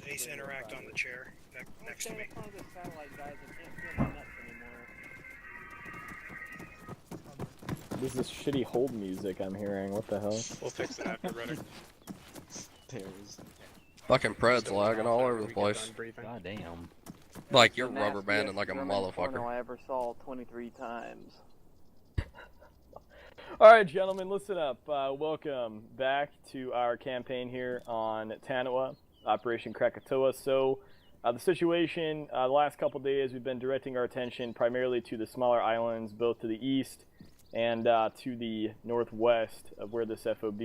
Ace interact on the chair next to me. This is shitty hold music I'm hearing. What the hell? We'll fix it after Reddick. Fucking Pred's lagging all over the place. God damn. Like you're rubber banding like a motherfucker. I ever saw 23 times. Alright, gentlemen, listen up. Welcome back to our campaign here on Tanawa, Operation Krakatoa. So, the situation, the last couple days, we've been directing our attention primarily to the smaller islands, both to the east and to the northwest of where this FOB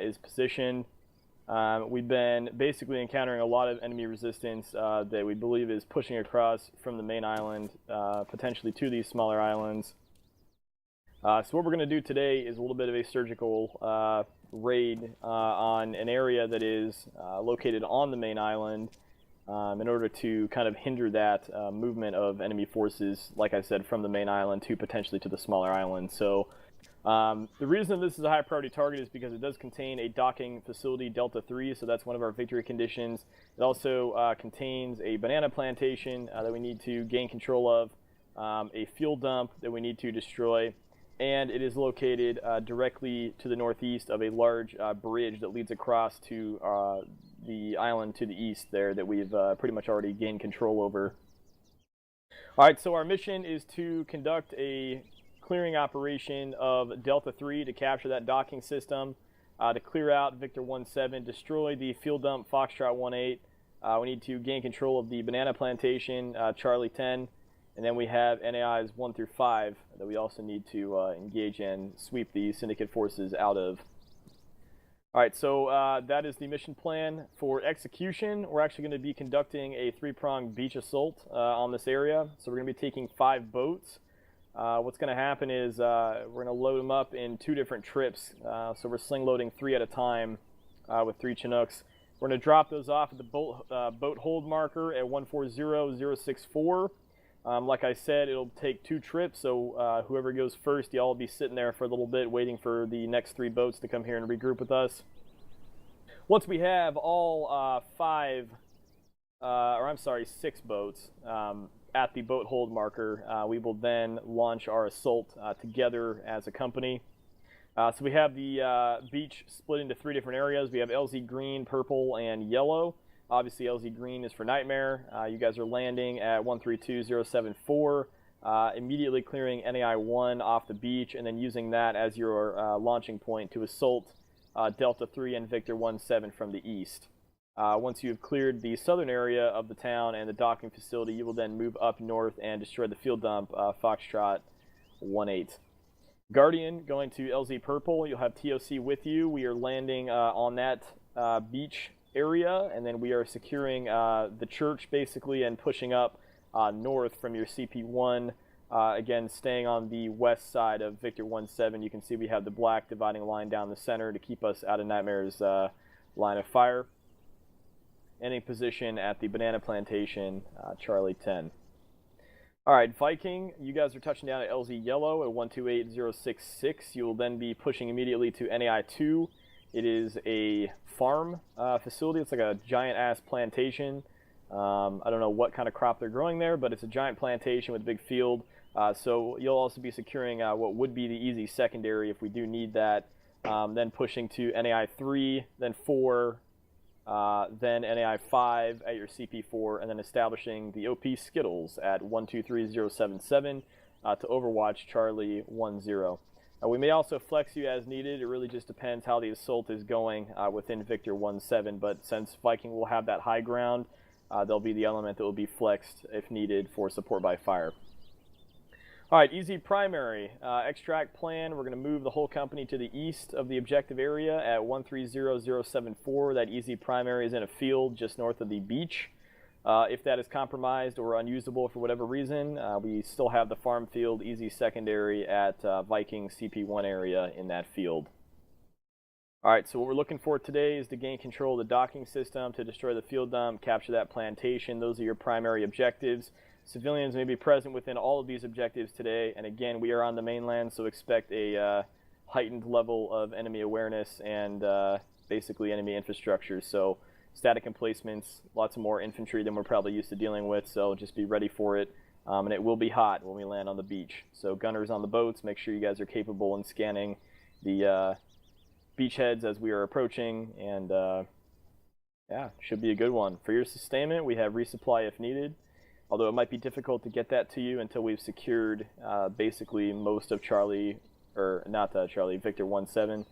is positioned. We've been basically encountering a lot of enemy resistance that we believe is pushing across from the main island, potentially to these smaller islands. So what we're going to do today is a little bit of a surgical raid on an area that is located on the main island in order to kind of hinder that movement of enemy forces, like I said, from the main island to potentially to the smaller island. So the reason this is a high priority target is because it does contain a docking facility, Delta 3, so that's one of our victory conditions. It also contains a banana plantation that we need to gain control of, a fuel dump that we need to destroy, and it is located directly to the northeast of a large bridge that leads across to the island to the east there that we've pretty much already gained control over. Alright, so our mission is to conduct a clearing operation of Delta 3 to capture that docking system, to clear out Victor 1-7, destroy the fuel dump Foxtrot 1-8. We need to gain control of the banana plantation, Charlie 10. And then we have NAIs 1 through 5 that we also need to engage in, sweep the syndicate forces out of. Alright, so that is the mission plan. For execution, we're actually going to be conducting a 3-pronged beach assault on this area. So we're going to be taking 5 boats. What's going to happen is we're going to load them up in 2 different trips. So we're sling loading 3 at a time with 3 Chinooks. We're going to drop those off at the boat hold marker at 140064. Like I said, it'll take 2 trips, so whoever goes first, y'all will be sitting there for a little bit waiting for the next 3 boats to come here and regroup with us. Once we have all 6 boats at the boat hold marker, we will then launch our assault together as a company. So we have the beach split into 3 different areas. We have LZ green, purple, and yellow. Obviously, LZ green is for Nightmare. You guys are landing at 132074, immediately clearing NAI 1 off the beach, and then using that as your launching point to assault Delta 3 and Victor 1-7 from the east. Once you have cleared the southern area of the town and the docking facility, you will then move up north and destroy the field dump Foxtrot 1-8. Guardian going to LZ purple. You'll have TOC with you. We are landing on that beach area, and then we are securing the church basically and pushing up north from your CP1, again staying on the west side of Victor 1-7. You can see we have the black dividing line down the center to keep us out of Nightmare's line of fire, and in position at the banana plantation, Charlie 10. Alright, Viking, you guys are touching down at LZ yellow at 128066. You will then be pushing immediately to NAI 2. It is a farm facility. It's like a giant-ass plantation. I don't know what kind of crop they're growing there, but it's a giant plantation with a big field. So you'll also be securing what would be the easy secondary if we do need that. Then pushing to NAI 3, then 4, then NAI 5 at your CP4, and then establishing the OP Skittles at 123077 to overwatch Charlie 10. We may also flex you as needed. It really just depends how the assault is going within Victor 1-7, but since Viking will have that high ground, there'll be the element that will be flexed if needed for support by fire. Alright, easy primary. Extract plan, we're going to move the whole company to the east of the objective area at 130074. That easy primary is in a field just north of the beach. If that is compromised or unusable for whatever reason, we still have the farm field easy secondary at Viking CP1 area in that field. Alright, so what we're looking for today is to gain control of the docking system, to destroy the field dump, capture that plantation. Those are your primary objectives. Civilians may be present within all of these objectives today, and again, we are on the mainland, so expect a heightened level of enemy awareness and basically enemy infrastructure. So static emplacements, lots of more infantry than we're probably used to dealing with, so just be ready for it. And it will be hot when we land on the beach. So gunners on the boats, make sure you guys are capable in scanning the beachheads as we are approaching, and yeah, should be a good one. For your sustainment, we have resupply if needed, although it might be difficult to get that to you until we've secured basically most of Charlie, or not Charlie, Victor 1-7,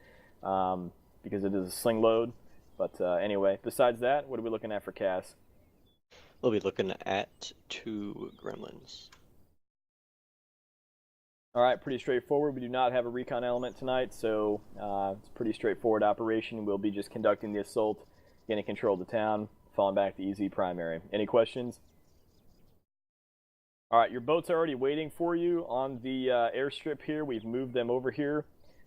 because it is a sling load. But anyway, besides that, what are we looking at for CAS? We'll be looking at 2 gremlins. All right, pretty straightforward. We do not have a recon element tonight, so it's a pretty straightforward operation. We'll be just conducting the assault, getting control of the town, falling back to easy primary. Any questions? All right, your boats are already waiting for you on the airstrip here. We've moved them over here.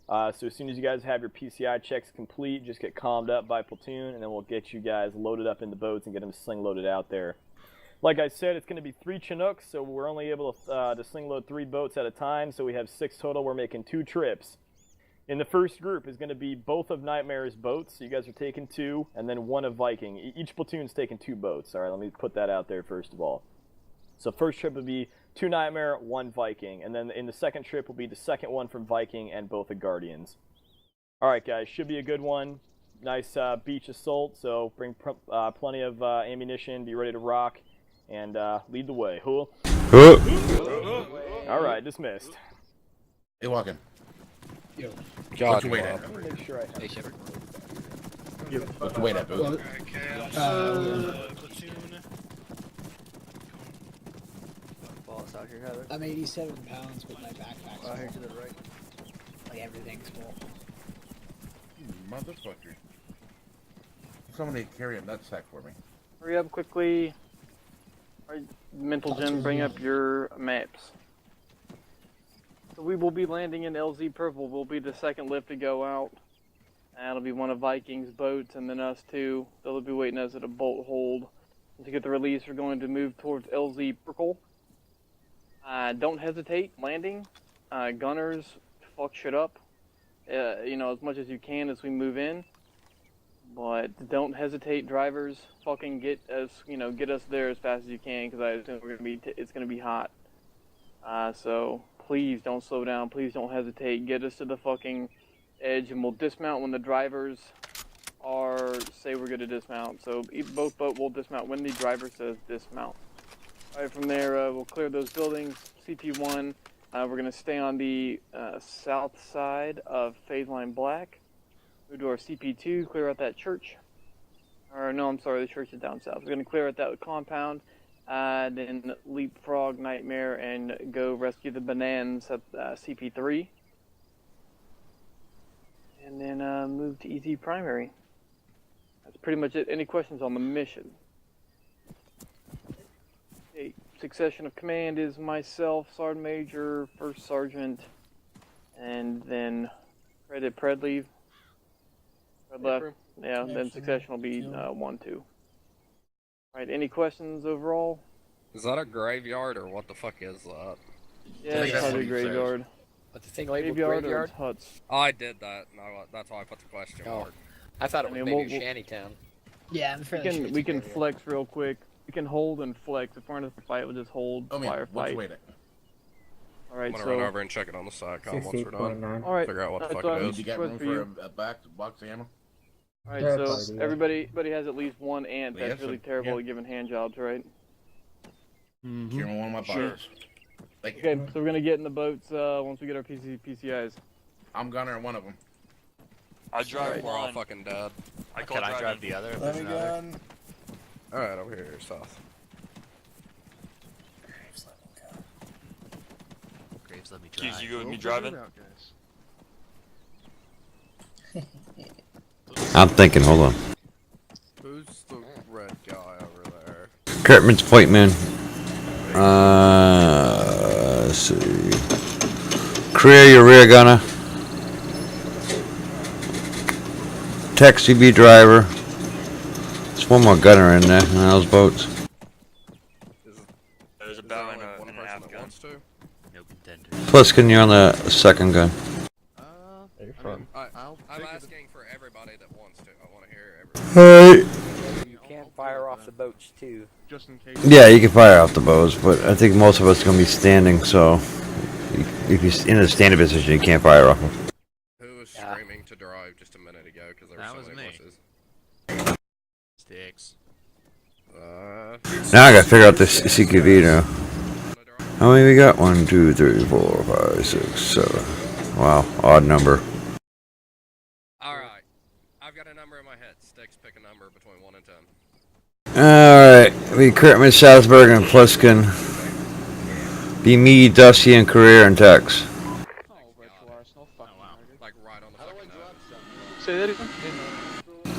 So as soon as you guys have your PCI checks complete, just get calmed up by platoon, and then we'll get you guys loaded up in the boats and get them sling loaded out there. Like I said, it's going to be 3 Chinooks, so we're only able to sling load 3 boats at a time, so we have 6 total. We're making 2 trips. In the first group is going to be both of Nightmare's boats, so you guys are taking 2, and then 1 of Viking. Each platoon's taking 2 boats. All right, let me put that out there first of all. So first trip would be 2 Nightmare, 1 Viking, and then in the second trip will be the second one from Viking and both the Guardians. All right, guys, should be a good one. Nice beach assault, so bring plenty of ammunition, be ready to rock, and lead the way. Who? All right, dismissed. Hey, walking. Yo. God, What's your weight at? Let me make sure I. Hey, Shepard. What's your weight at, boo? Alright, chaos. Platoon. Boss out here, Heather. I'm 87 pounds, but my backpack's full. Out here to the right. Like everything's full. Motherfucker. Somebody carry a nutsack for me. Hurry up quickly. Alright, Mental Gym, bring up your maps. So we will be landing in LZ Purple. We'll be the second lift to go out. And it'll be one of Viking's boats, and then us 2. They'll be waiting us at a bolt hold. To get the release, we're going to move towards LZ Purple. Don't hesitate landing. Gunners, fuck shit up. You know, as much as you can as we move in. But don't hesitate, drivers. Fucking get us there as fast as you can, because I assume it's gonna be hot. So please don't slow down. Please don't hesitate. Get us to the fucking edge, and we'll dismount when the drivers say we're gonna dismount. So both boat will dismount when the driver says dismount. Alright, from there we'll clear those buildings. CP1. We're gonna stay on the south side of Phase Line Black. Move to our CP2, clear out that church. Or no, I'm sorry, the church is down south. We're going to clear out that compound, then leapfrog Nightmare and go rescue the bananas at CP3. And then move to easy primary. That's pretty much it. Any questions on the mission? Okay, succession of command is myself, Sergeant Major, First Sergeant, and then Pred leave. Red left. Yeah, then succession will be 1-2. Alright, any questions overall? Is that a graveyard or what the fuck is that? Yeah, it's probably a graveyard. But the thing labeled Graveyard or graveyard? huts? Oh, I did that. No, that's why I put the question mark. I thought it was maybe we'll a shantytown. Yeah, I'm fairly sure We can flex real quick. We can hold and flex. If we're in a fight, we'll just hold, Oh, man, what's firefight. your weight at? I'm Alright, gonna so... run over and check it on the side once we're done. Alright, Figure out what the that's fuck all it right. is. You got room for a box of ammo? Alright, so everybody has at least one ant. Yeah, That's really so- terrible yeah. at giving hand jobs, right? Carry one of my boxes. Thank you. Okay, so we're gonna get in the boats once we get our PCIs. I'm gunner in one of them. I drive Right. We're all one. fucking dead. I call Can I drive driving. the other? if Let there's me another? gun. Alright, over here, south. Graves, let me Keys, drive. you go with me driving? I'm thinking, hold on. Who's the red guy over there? Kurtman's point man. Let's see. Clear your rear gunner. Tech CB driver. There's one more gunner in there in those boats. There's Is about there only one and a person half that gun. wants to? No contender. Pliskin, you're on the second gun. I'm asking for everybody that wants to. I want to hear everybody. Hey. the boats too. Just in case. Yeah, you can fire off the bows, but I think most of us are gonna be standing, so if you're in a standing position, you can't fire off them. Who was screaming to drive just a minute ago because there were so many bushes? Sticks. Now I gotta figure out this CQV now. How many we got? 1, 2, 3, 4, 5, 6, 7. Wow, odd number. Alright. I've got a number in my head. Sticks, pick a number between 1 and 10. Alright, we Kurtman, Salzburg, and Pliskin. Be me, Dusty, and Career, and Tex. Like right on the fucking nose. Say that again?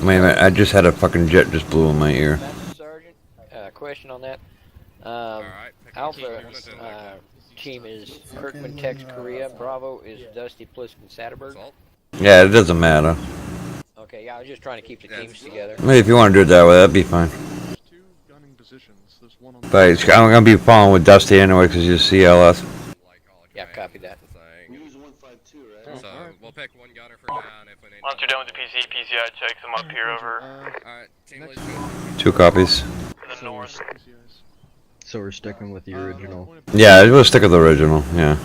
Wait a minute, I just had a fucking jet just blew in my ear. Master Sergeant, question on that. Alright, pick a Alpha number 1 and 10. team is Kirkman, Tex, Korea. Bravo is Dusty, Pliskin, Satterberg. Assault? Yeah, it doesn't matter. Okay, yeah, I was just trying to keep the teams together. Maybe if you want to do it that way, that'd be fine. There's 2 gunning positions. There's one on the But I'm gonna be following with Dusty anyway, because he's CLS. Yeah, copy that. So we'll pick 1 gunner for now, and if we need. Once you're done with the PC, PCI checks them up here over Alright, team leader. 2 copies. to the north. So we're sticking with the original. Yeah, we'll stick with the original, yeah.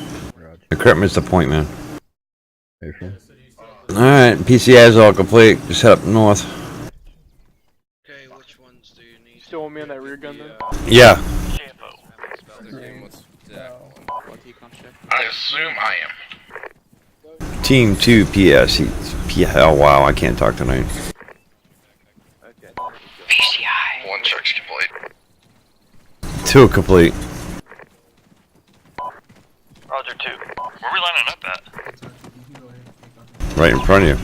The Kurtman's the point man. Alright, PCI is all complete. Just head up north. Okay, which ones do you need? Still want me on that rear gun then? Yeah. I assume I am. Team 2 PS. Oh wow, I can't talk tonight. PCI. 1 check's complete. 2 complete. Roger 2. Where are we lining up at? Right in front of you.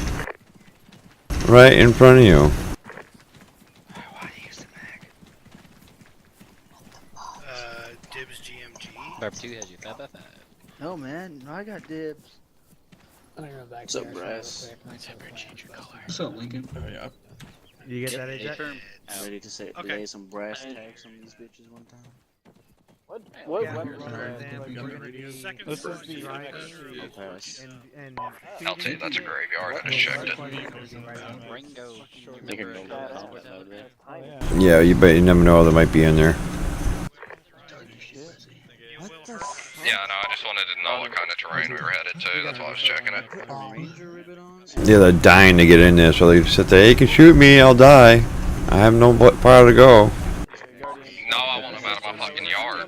Right in front of you. Dibs GMG. Barb 2 has you. No man, I got dibs. I'm gonna go back What's up, there Bryce? real quick. Separate, change your color. What's up, Lincoln? Oh, yeah. You get that, AJ? I'm ready to say lay some brass tags on these bitches one time. What? Second This is floor, the right right street. I'll tell you, that's a graveyard. I just checked it. Ringo. Yeah, you bet you never know, there might be in there. Yeah, no, I just wanted to know what kind of terrain we were headed to. That's why I was checking it. Yeah, they're dying to get in there, so they sit there, hey, you can shoot me, I'll die. I have no far to go. No, I want them out of my fucking yard.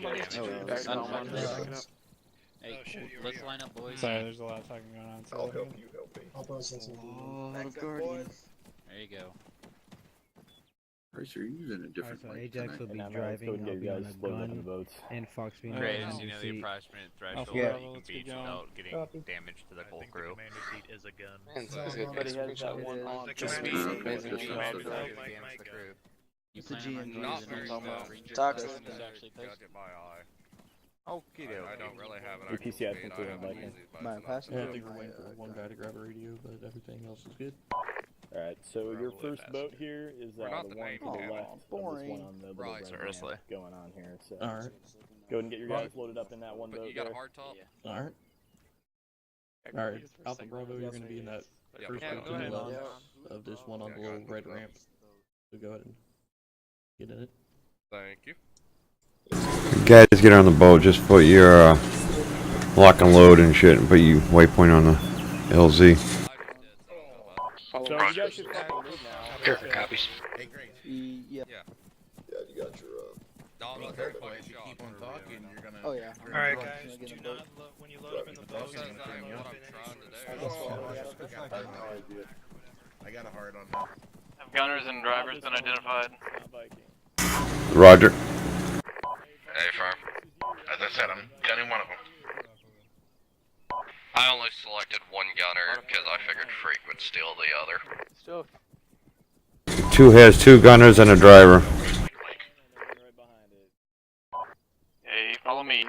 Hey, let's line up, boys. Sorry, there's a lot of talking going on. I'll help you, help me. There you go. You're using a different Ajax will be driving, I'll be on a gun, and Fox being Graves, you know the approximate threshold Yeah. that you can beach without getting damage to the whole crew. is a gun. Everybody has that one on. Just me. basically Mike, damage Mike, the Mike. crew. You It's a plan on GM. Not using very those well. Ranger Toxic. is actually Judge posted. it by eye. Okay, I don't really have an The actual PCI speed. I completed, have Mike. an easy, but My it's not passenger. so I think bad. we're waiting for one guy to grab a radio, but everything else is good. Alright, so your Probably first faster. boat here is We're not the the one main to the camera. left of this boring. one on the little Right, red seriously. ramp going on here. So Alright, go ahead and get your guys loaded up in that one But boat you got there. a hard top? alright. Alright, Alpha Bravo, you're gonna be in that Yeah, first yeah, boat go to ahead. the left of this one on the little red ramp. So go ahead and get in it. Thank you. Guys, get on the boat, just put your lock and load and shit, and put your waypoint on the LZ. So you guys should fucking leave now. Here for copies. Hey, great. Yeah. Yeah, you got your, Dog, well, look, very fucking if you shot keep on for talking, real. you're gonna... Oh, yeah. you're gonna Alright run. guys, do not when you load up in the boat, That's do not not what load up I'm in trying to do. I got a hard on that. Have gunners and drivers been identified? Roger. Hey, firm. As I said, I'm gunning one of them. I only selected one gunner because I figured Freak would steal the other. Still, 2 has 2 gunners and a driver. hey, follow me.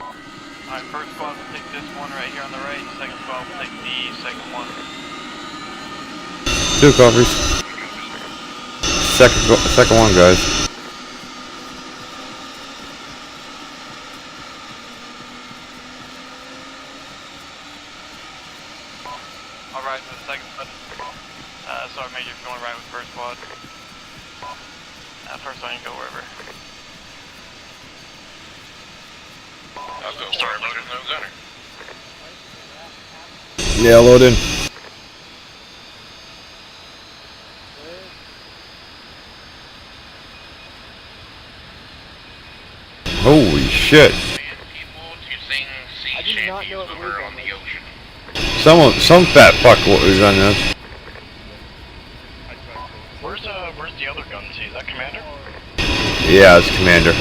Alright, first squad will take this one right here on the right, second squad will take the second one. 2 copies. Second one, guys. so I can go wherever. Let's go start loading those gunner. Yeah, load in. Holy shit. I did not know it was on the ocean. Some fat fuck was on this. Where's the other gun? See, is that Commander? Yeah, it's Commander.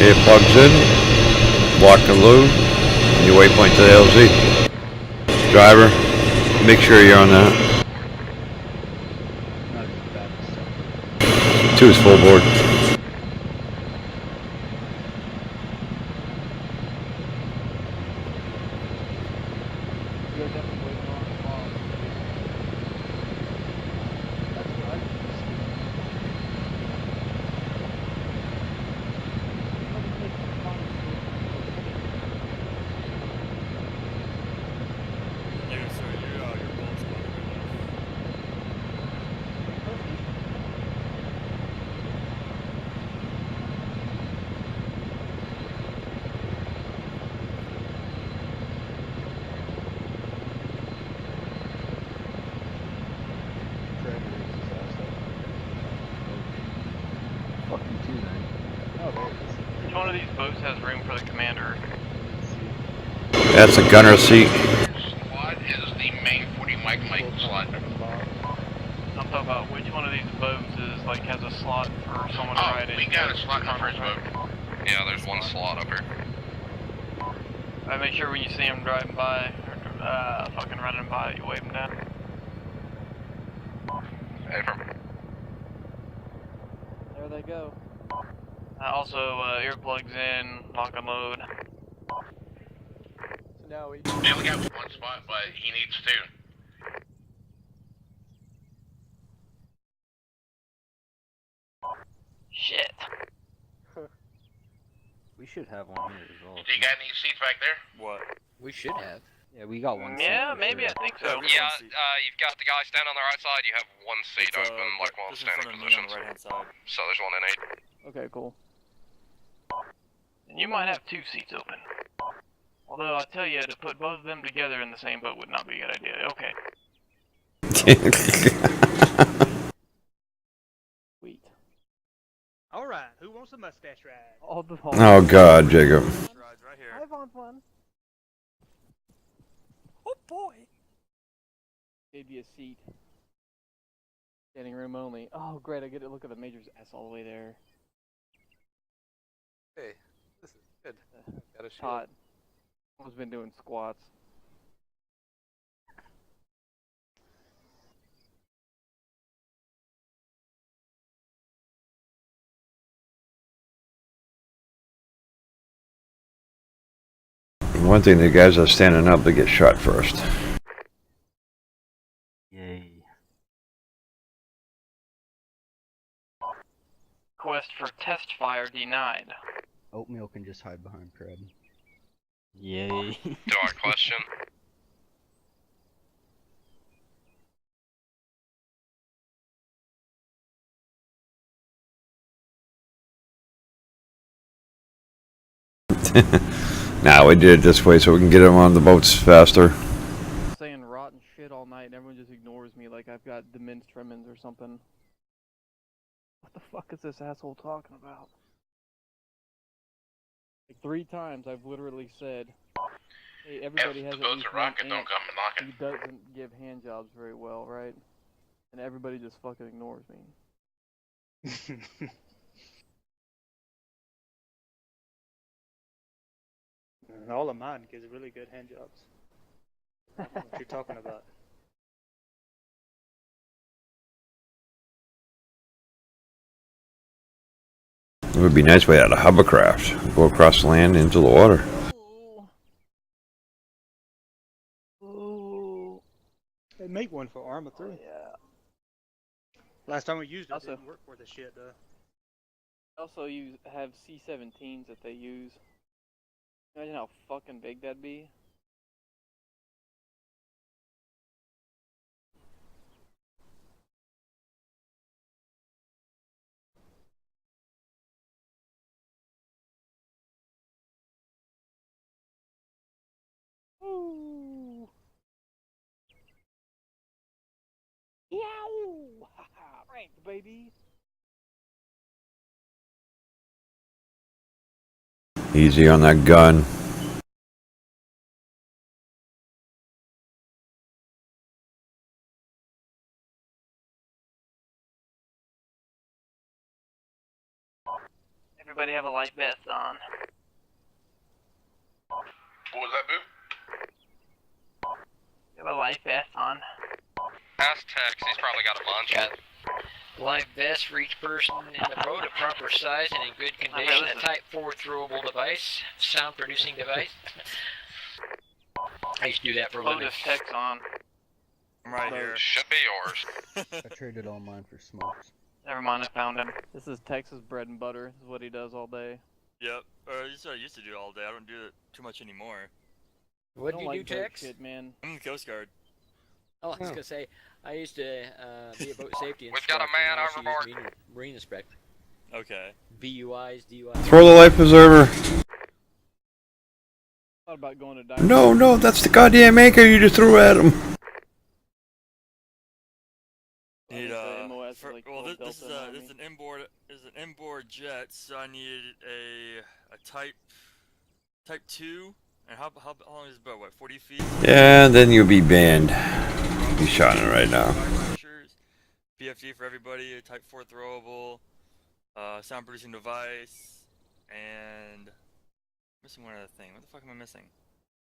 It plugs in, lock and load, and your waypoint to the LZ. Driver, make sure you're on that. 2 is full board. Which one of these boats has room for the commander? That's a gunner seat. Slot is the main 40 mic slot. I'm talking about which one of these boats is like has a slot for someone to ride in. We got a slot in the first boat. Yeah, there's one slot up here. I make sure when you see them driving by, or fucking running by, you wave them down. Hey, from There they go. Also, earplugs in, lock and load. So now we only got one spot, but he needs 2. Shit. We should have one here as well. Do you got any seats back there? What? We should have. Yeah, we got one. Yeah, maybe I think so. Yeah, you've got the guy standing on the right side. You have one seat open, like one of the standing positions. Right hand side. So there's one in 8. Okay, cool. And you might have 2 seats open. Although I tell you, to put both of them together in the same boat would not be a good idea. Okay. Sweet. All right, who wants a mustache ride? Oh God, Jacob. Right here. I want one. Oh boy. Gave you a seat. Standing room only. Oh, great! I get to look at the Major's ass all the way there. Hey, this is good. Got a shield. Hot. I've been doing squats. One thing, the guys that are standing up, they get shot first. Yay. Request for test fire denied. Oatmeal can just hide behind Cred. Yay. Do I question? Nah, we did it this way so we can get them on the boats faster. Saying rotten shit all night and everyone just ignores me like I've got dementia tremens or something. What the fuck is this asshole talking about? Like 3 times I've literally said, hey, everybody has the boats are rocket, don't come knocking. He doesn't give hand jobs very well, right? And everybody just fucking ignores me. All of mine gives really good hand jobs. I don't know what you're talking about. It would be nice if we had a hovercraft. Go across land into the water. They make one for Arma 3. Yeah. Last time we used it, Also- didn't work for the shit though. Also, you have C-17s that they use. Imagine how fucking big that'd be. Ooh. Yow! Haha, Frank, baby. Easy on that gun. Everybody have a life vest on. What was that, Boo? You have a life vest on. Ask Tex, he's probably got a bunch. Got life vest for each person in the boat, a proper size and in good condition, a Type 4 throwable device, sound producing device. I used to do that for a living. Text on. I'm right here. Should be yours. I traded all mine for smokes. Never mind, I found him. This is Texas bread and butter. This is what he does all day. Yep. This is what I used to do all day. I don't do it too much anymore. What do you do, boat Tex? shit, man. I'm in the Coast Guard. Oh, I was gonna say, I used to be a boat safety We've instructor. got a man and also overboard. used to be a Marine inspector. Okay. BUIs, DUIs. Throw the life preserver. Thought about going to dive. No, no, that's the goddamn anchor you just threw at him. Need MOS for, like well, full this is Delta this is an inboard jet, so I needed a type 2. And how long is the boat? What, 40 feet? Yeah, then you'll be banned. He's shot it right now. PFD for everybody, a Type 4 throwable, sound producing device, and missing one other thing. What the fuck am I missing?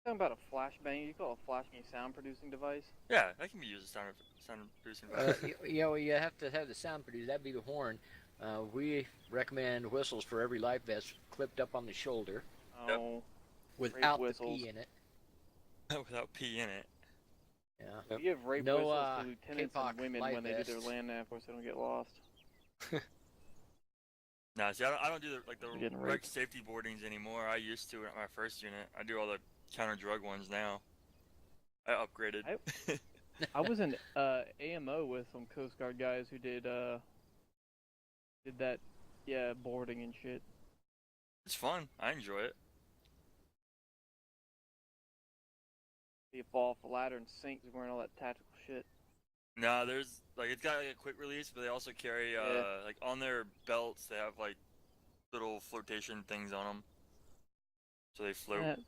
Talking about a flashbang. You call a flashbang sound producing device? Yeah, that can be used as sound producing device. You have to have the sound produced. That'd be the horn. We recommend whistles for every life vest clipped up on the shoulder. Oh. Without the whistles. P in it. Without P in it. Yeah. You give rape No, whistles to lieutenants K-pop and women life when they do their vests. land nav, so they don't get lost. Nah, see, I don't do the You're getting rec raped. safety boardings anymore. I used to at my first unit. I do all the counter drug ones now. I upgraded. I was in AMO with some Coast Guard guys who did that, yeah, boarding and shit. It's fun. I enjoy it. You fall off a ladder and sink wearing all that tactical shit. Nah, there's like it's got like a quick release, but they also carry like on their belts they have like little flotation things on them, so they float.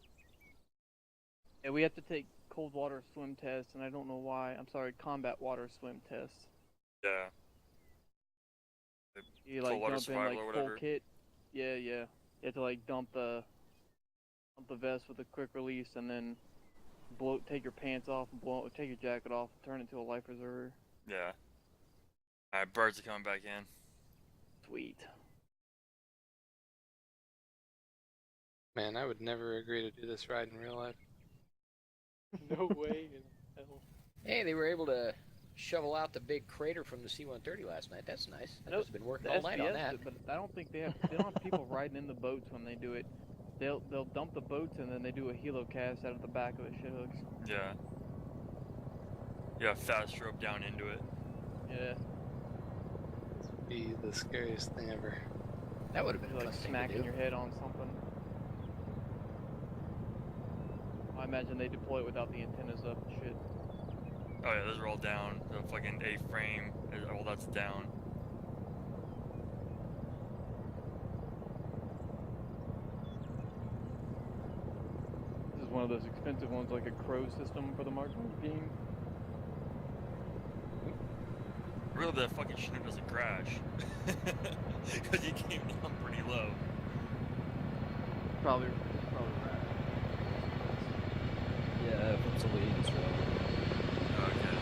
Yeah, we have to take cold water swim tests, and I don't know why. I'm sorry, combat water swim tests. Yeah. You Cold like water dump in survival like or full whatever. kit. Yeah, yeah. You have to like dump the vest with a quick release, and then take your pants off and take your jacket off, and turn it into a life preserver. Yeah. Alright, birds are coming back in. Sweet. Man, I would never agree to do this ride in real life. No way in hell. Hey, they were able to shovel out the big crater from the C-130 last night. That's nice. I have been working all night on that. But I don't think they don't have people riding in the boats when they do it. They'll dump the boats and then they do a helocast out of the back of the shit hooks. Yeah. Yeah, fast rope down into it. Yeah. This would be the scariest thing ever. That would have been You're a like fun thing to smacking do. your head on something. I imagine they deploy it without the antennas up and shit. Oh yeah, those are all down. The fucking A-frame, all that's down. This is one of those expensive ones, like a crow system for the Mark 1 beam. Really, that fucking Chinook doesn't crash. Because he came down pretty low. Probably right. Yeah, if it's a lead as well. Okay.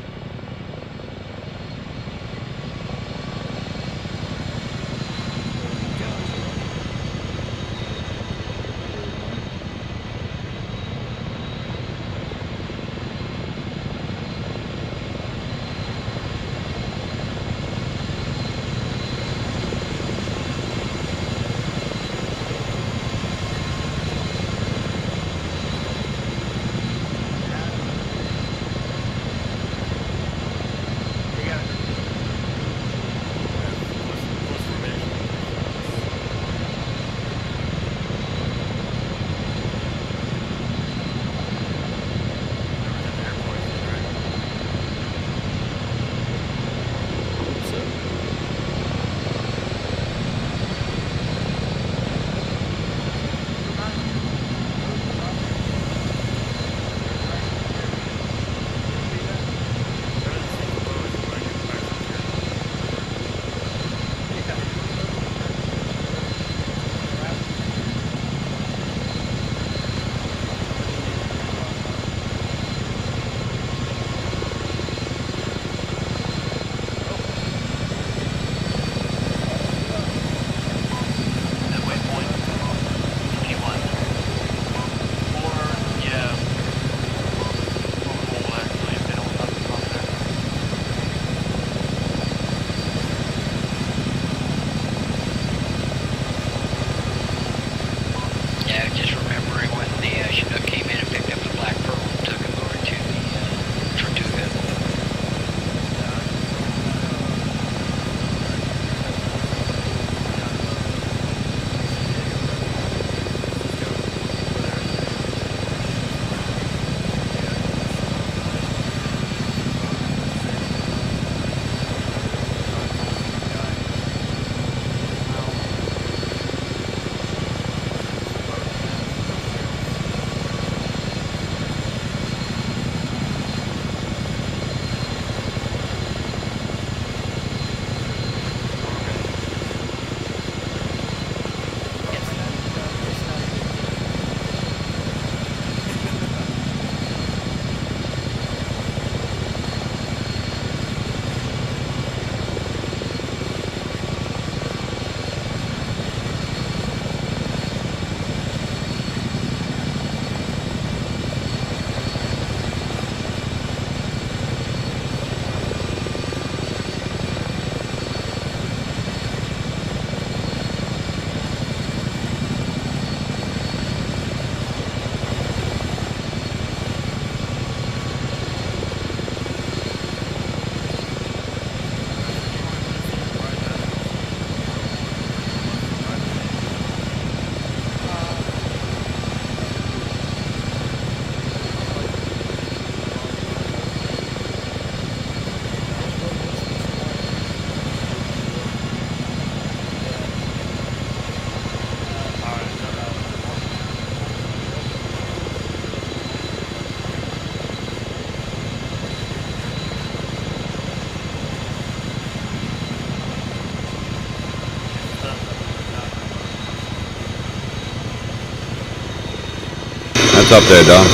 That's up there, Don.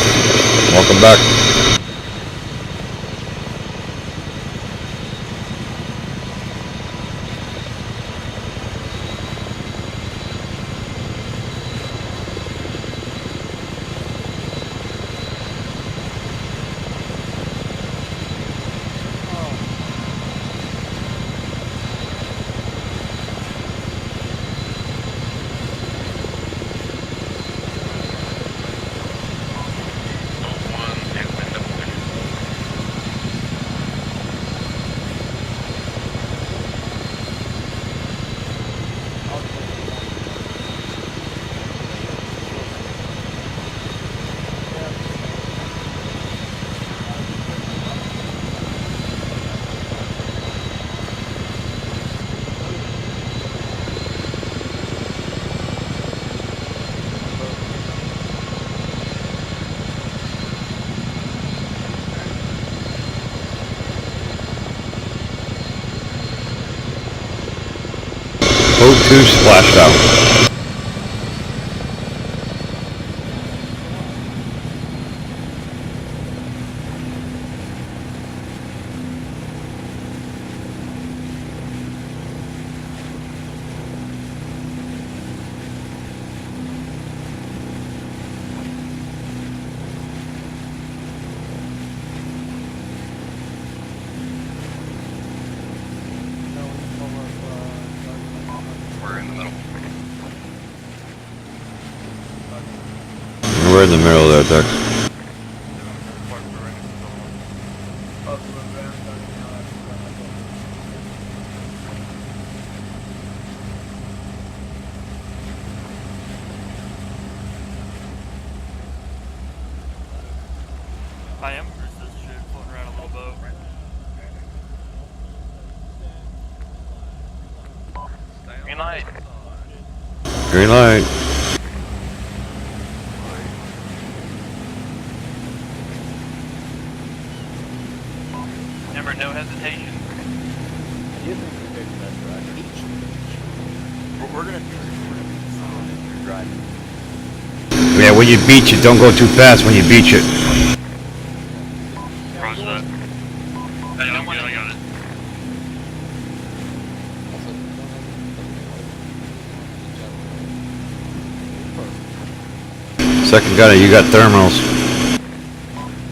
Welcome back. Boat 2 splashed out. We're in the middle. We're in the middle of that deck. I am. There's this shit floating around a little boat. Green light. Green light. Remember, no hesitation. We're gonna driving. Yeah, when you beach it, don't go too fast when you beach it. Roger that. Hey, I'm good, I got it. Second gunner, you got thermals.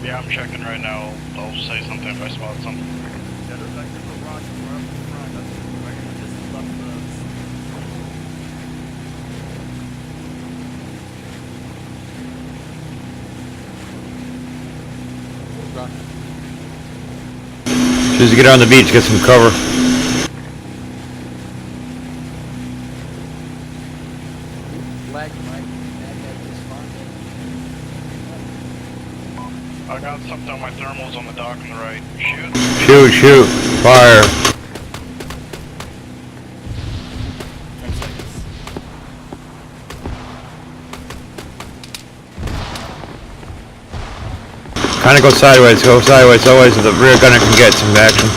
Yeah, I'm checking right now. I'll say something if I spot something. As soon as you get on the beach, get some cover. I got something on my thermals on the dock on the right. Shoot. Shoot, shoot. Fire. Kind of go sideways, always so the rear gunner can get some action.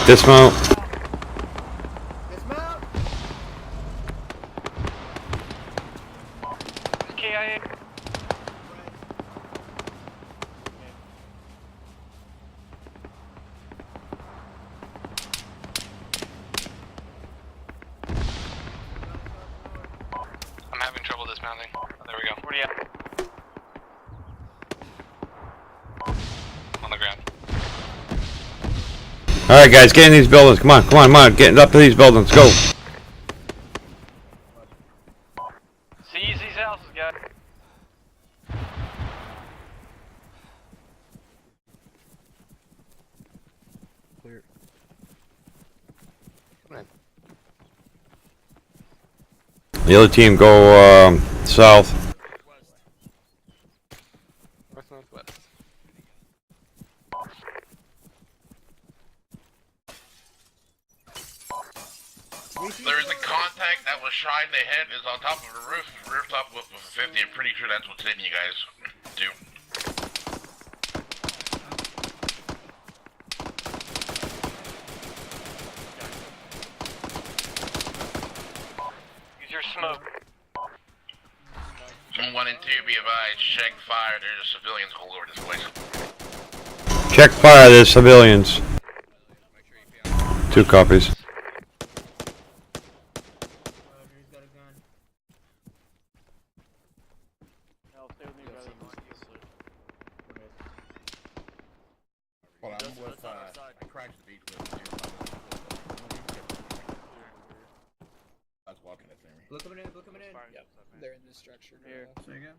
Dismount. KIA. I'm having trouble dismounting. Oh, there we go. Where are you at? On the ground. Alright guys, get in these buildings. Come on, come on, come on. Get up to these buildings. Go. Seize these houses, guys. Clear. The other team go south. Northwest. There is a contact that was shot in the head. Is on top of a rooftop with a 50. I'm pretty sure that's what's hitting you guys. Do. Roger, smoke. 1 and 2, be advised, check fire, there's civilians all over this place. Check fire, there's civilians. 2 copies. Hold on, I'm with, I crashed the beach with That's walking it for me. Look coming in, look coming in. Yep, they're in this structure. Here. Say again?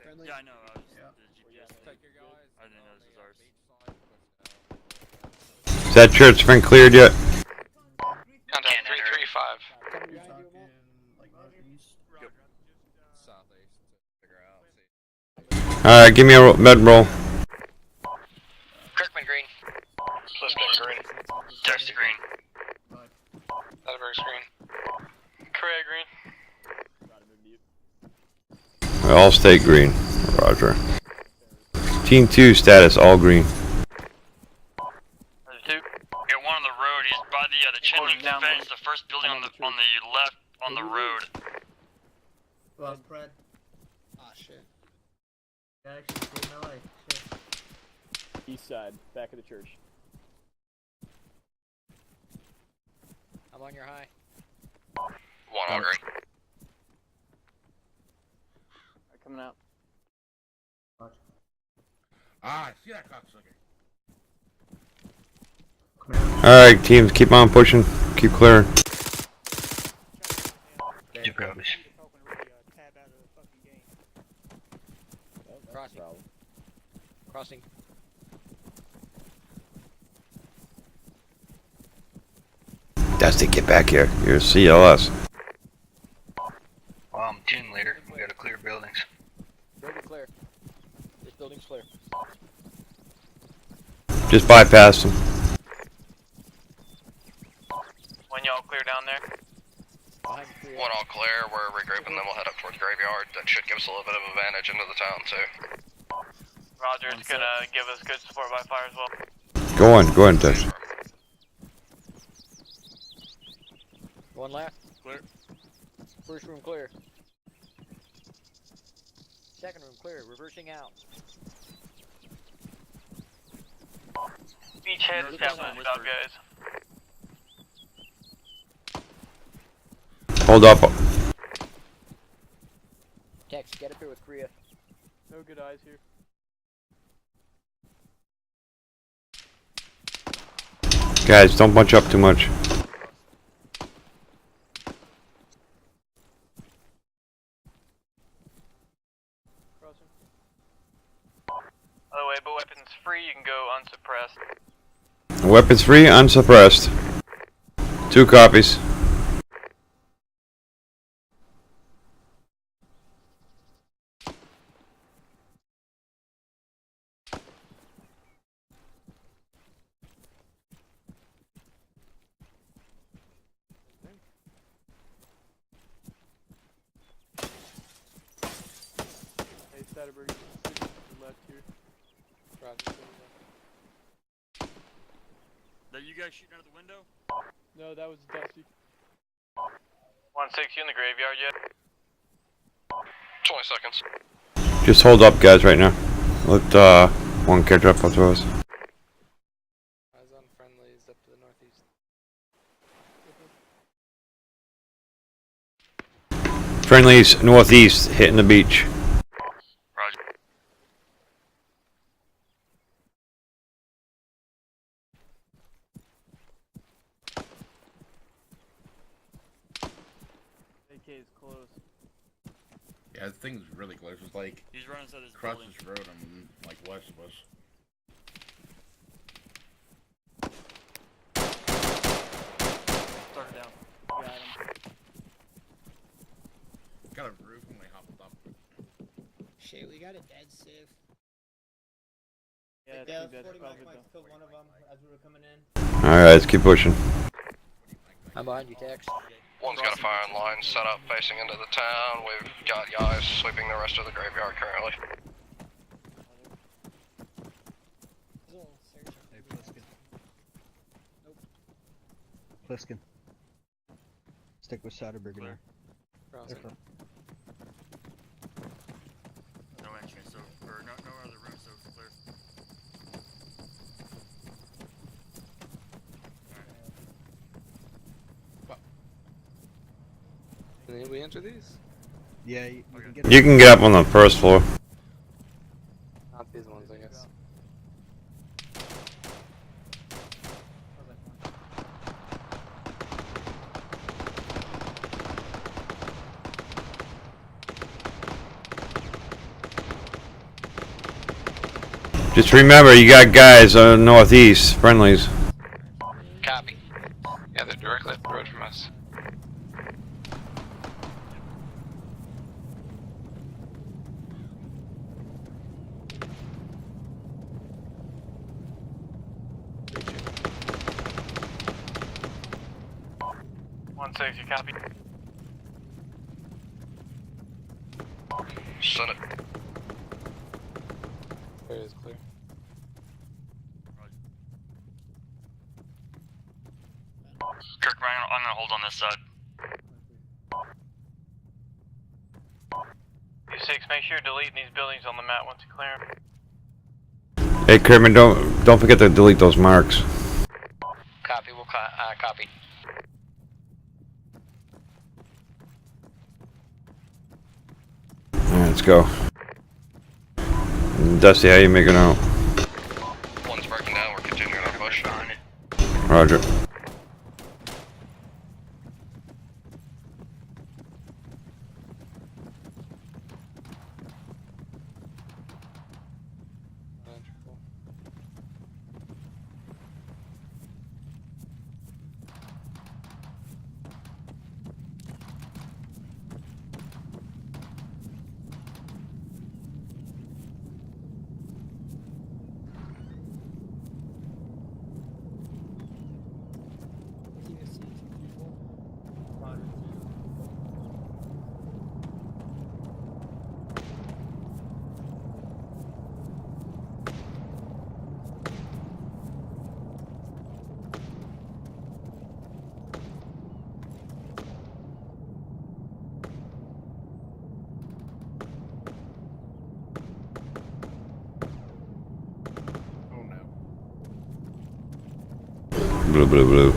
Friendly? Yeah, I know. I was Yeah. the GPS. Take your guys. I didn't know this was ours. Is that church been cleared yet? Contact 335. You're talking like northeast. Southeast to figure out. See. Alright, give me a med roll. Kirkman Green. Let's go green. Dexter Green. Edinburgh green. Correct, Green. We all stay green. Roger. Team 2 status, all green. Get one on the road. He's by the Chinling fence, the first building on the left on the road. Well, spread. Ah, shit. That actually saved my life. Shit. East side, back of the church. I'm on your high. 1 on green. Coming out. Ah, I see that cocksucker. Alright, teams, keep on pushing. Keep clearing. 2 copies. Crossing. Crossing. Dusty, get back here. You're CLS. Well, I'm team leader. We gotta clear buildings. Building clear. This building's clear. Just bypass them. When y'all clear down there? Behind the tree. 1 all clear. We're regrouping, then we'll head up towards graveyard. That should give us a little bit of advantage into the town too. Roger, it's gonna give us good support by fire as well. Go on, Dust. 1 left. Clear. First room clear. Second room clear. Reversing out. Beachhead established, out guys. Hold up. Tex, get up here with Korea. No good eyes here. Guys, don't bunch up too much. Crossing. By the way, but weapons free, you can go unsuppressed. Weapons free, unsuppressed. 2 copies. Hey, Satterberg, you can see to the left here. That you guys shooting out the window? No, that was Dusty. 160 in the graveyard yet? 20 seconds. Just hold up, guys, right now. Let one catch up with us. Eyes on friendlies up to the northeast. Friendlies northeast, hitting the beach. Roger. AK is close. Yeah, this thing's really close. It's like He's running inside this across building. this road on like west of us. Start it down. Got him. Got a roof when we hopped up. Shit, we got a dead civ. Yeah, I They think that's 40 probably mics the... killed one of them as we were coming in. Alright, let's keep pushing. I'm behind you, Tex. One's got a firing line set up facing into the town. We've got guys sweeping the rest of the graveyard currently. Hey, Pliskin. Nope. Pliskin. stick with Saturday Brigadier. Crossing. No entrance, so or no other room, so it's clear. Can we enter these? Yeah, You can get up on the first floor. Not these ones, I guess. Just remember, you got guys northeast, friendlies. Copy. Yeah, they're directly up the road from us. You copy. Shut it. Area is clear. Kirk, I'm gonna hold on this side. U6, make sure you're deleting these buildings on the map once you clear them. Hey, Kermit, don't forget to delete those marks. Copy, we'll copy. Alright, let's go. Dusty, how you making out? One's breaking down, we're continuing our push. Roger. Blue, blue, blue.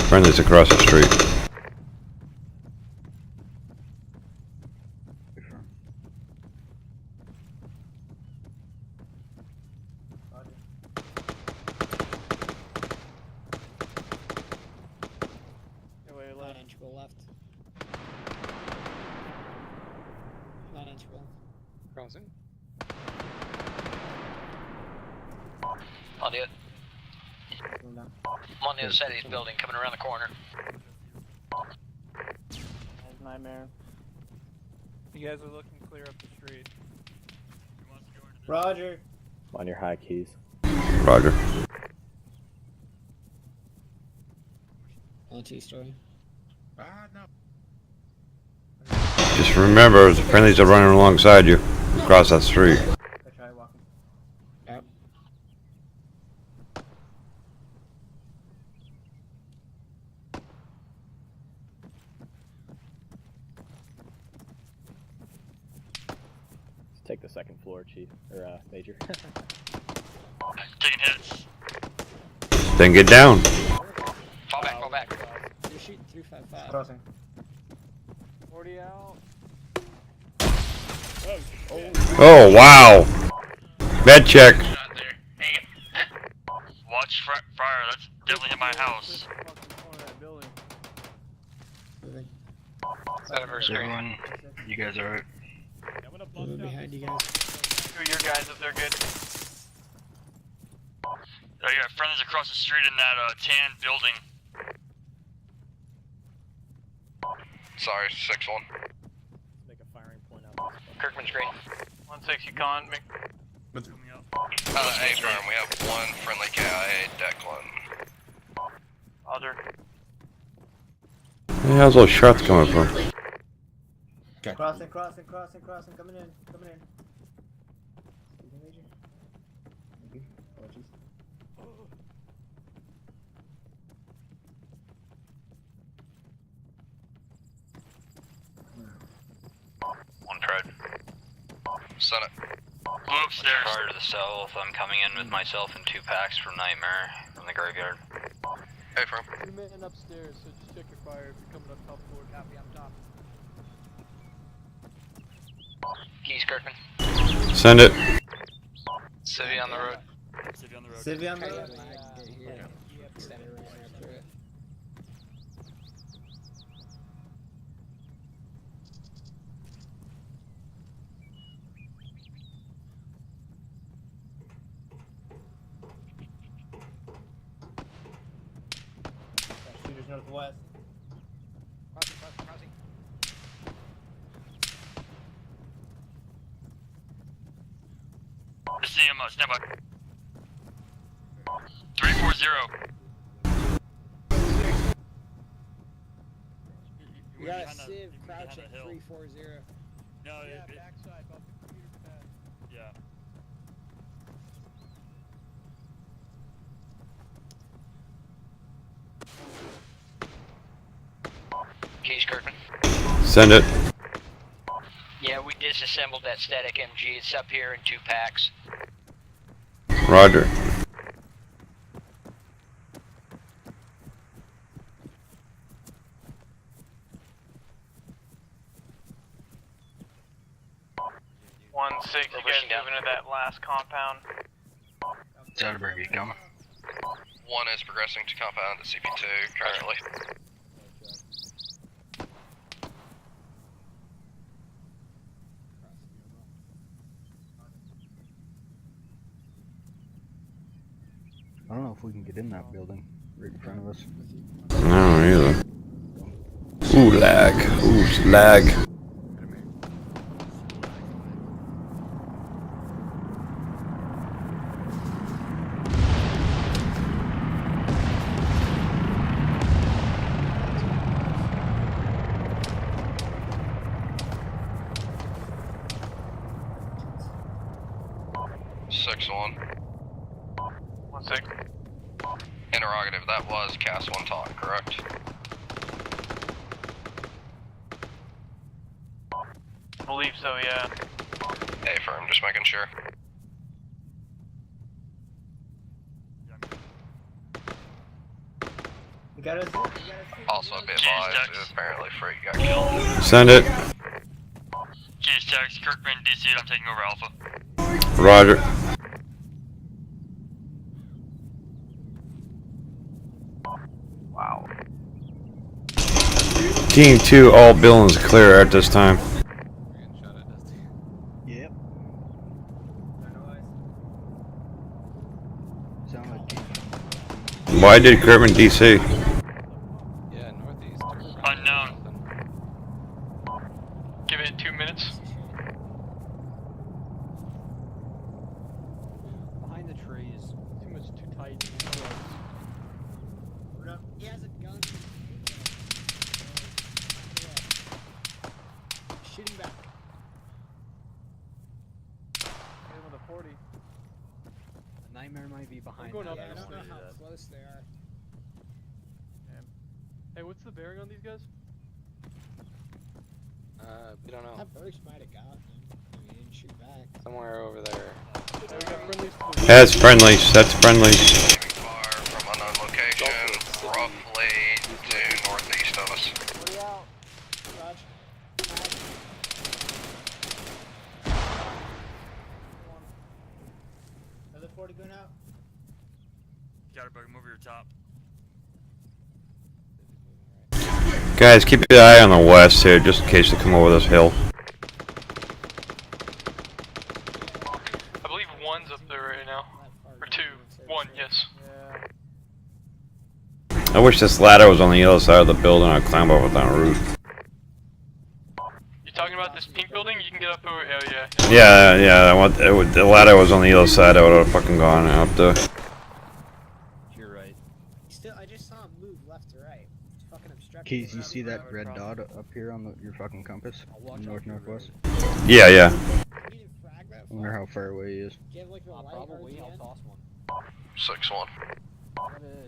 Friendly's across the street. Left. Not integral. Crossing. On it. I'm on the other side of this building, coming around the corner. That's Nightmare. You guys are looking clear up the street. Roger. On your high keys. Roger. On T-story. No. Just remember, the friendlies are running alongside you across that street. Try walking. Yep. Let's take the second floor, Chief, or Major. Taking hits. Then get down. Fall back, fall back. You're shooting 355. Crossing. 40 out. Oh, wow. Bed check. Watch fire, that's definitely hit my house. Set of our screen. Everyone, you guys alright? Moving behind you guys. Who are your guys if they're good? Oh yeah, friendly's across the street in that tan building. Sorry, 6-1. Make a firing point out. Kirkman's green. 160 con. Hey, firm, we have one friendly KIA, Declan. Roger. Where the hell's those shots coming from? Crossing, crossing, crossing, crossing, coming in, coming in. Thank you. Apologies. One Fred. Senate. I'm upstairs. Car to the south. I'm coming in with myself and 2 packs from Nightmare from the graveyard. Hey, firm. 2 men upstairs, so just check your fire if you're coming up top floor. Copy, I'm top. Keys, Kirkman. Send it. Civvy on the road. Civvy on the road. Civvy on the road. Shooters northwest. Crossing, crossing, crossing. CM, stand by. 340. We got a Civ crouching 340. No, Yeah, backside, above the computer pad. yeah. Keys, Kirkman. Send it. Yeah, we disassembled that static MG. It's up here in 2 packs. Roger. You guys moving to that last compound? Soderbergh, you coming? 1 is progressing to compound at CP2 currently. I don't know if we can get in that building right in front of us. I don't either. Ooh, lag. Ooh, lag. Interrogative, that was Cast 1 talk, correct? I believe so, yeah. Hey, firm, just making sure. You got us. Also, be advised, apparently Freak got killed. Send it. Keys, text, Kirkman, DC, I'm taking over Alpha. Roger. Wow. Team 2, all buildings clear at this time. Yep. Sound like Why did Kirkman DC? Yeah, northeast. Unknown. Give it 2 minutes. Behind the trees. Too much, too tight. He has a gun. Shooting back. Hit him with a 40. The Nightmare might be behind. going up. Yeah, I don't know how close they are. Hey, what's the bearing on these guys? We don't know. That Burge might have got him. I mean, he didn't shoot back. Somewhere over there. Hey, we got friendlies to the That's friendlies. That's friendlies. Fire from unknown location, roughly to northeast of us. 40 out. Raj. Another 40 going out. Got it, bug, move your top. Guys, keep your eye on the west here, just in case they come over this hill. I believe 1's up there right now. Or 2. 1, yes. I wish this ladder was on the other side of the building. I'd climb over down the roof. You talking about this pink building? You can get up over. Oh yeah. Yeah. I want the ladder was on the other side. I would have fucking gone out there. You're right. I just saw him move left to right. It's fucking obstructing. Keys, you see that red dot up here on your fucking compass? Northwest? Yeah, yeah. I wonder how far away he is. Probably, I'll toss one. 6-1.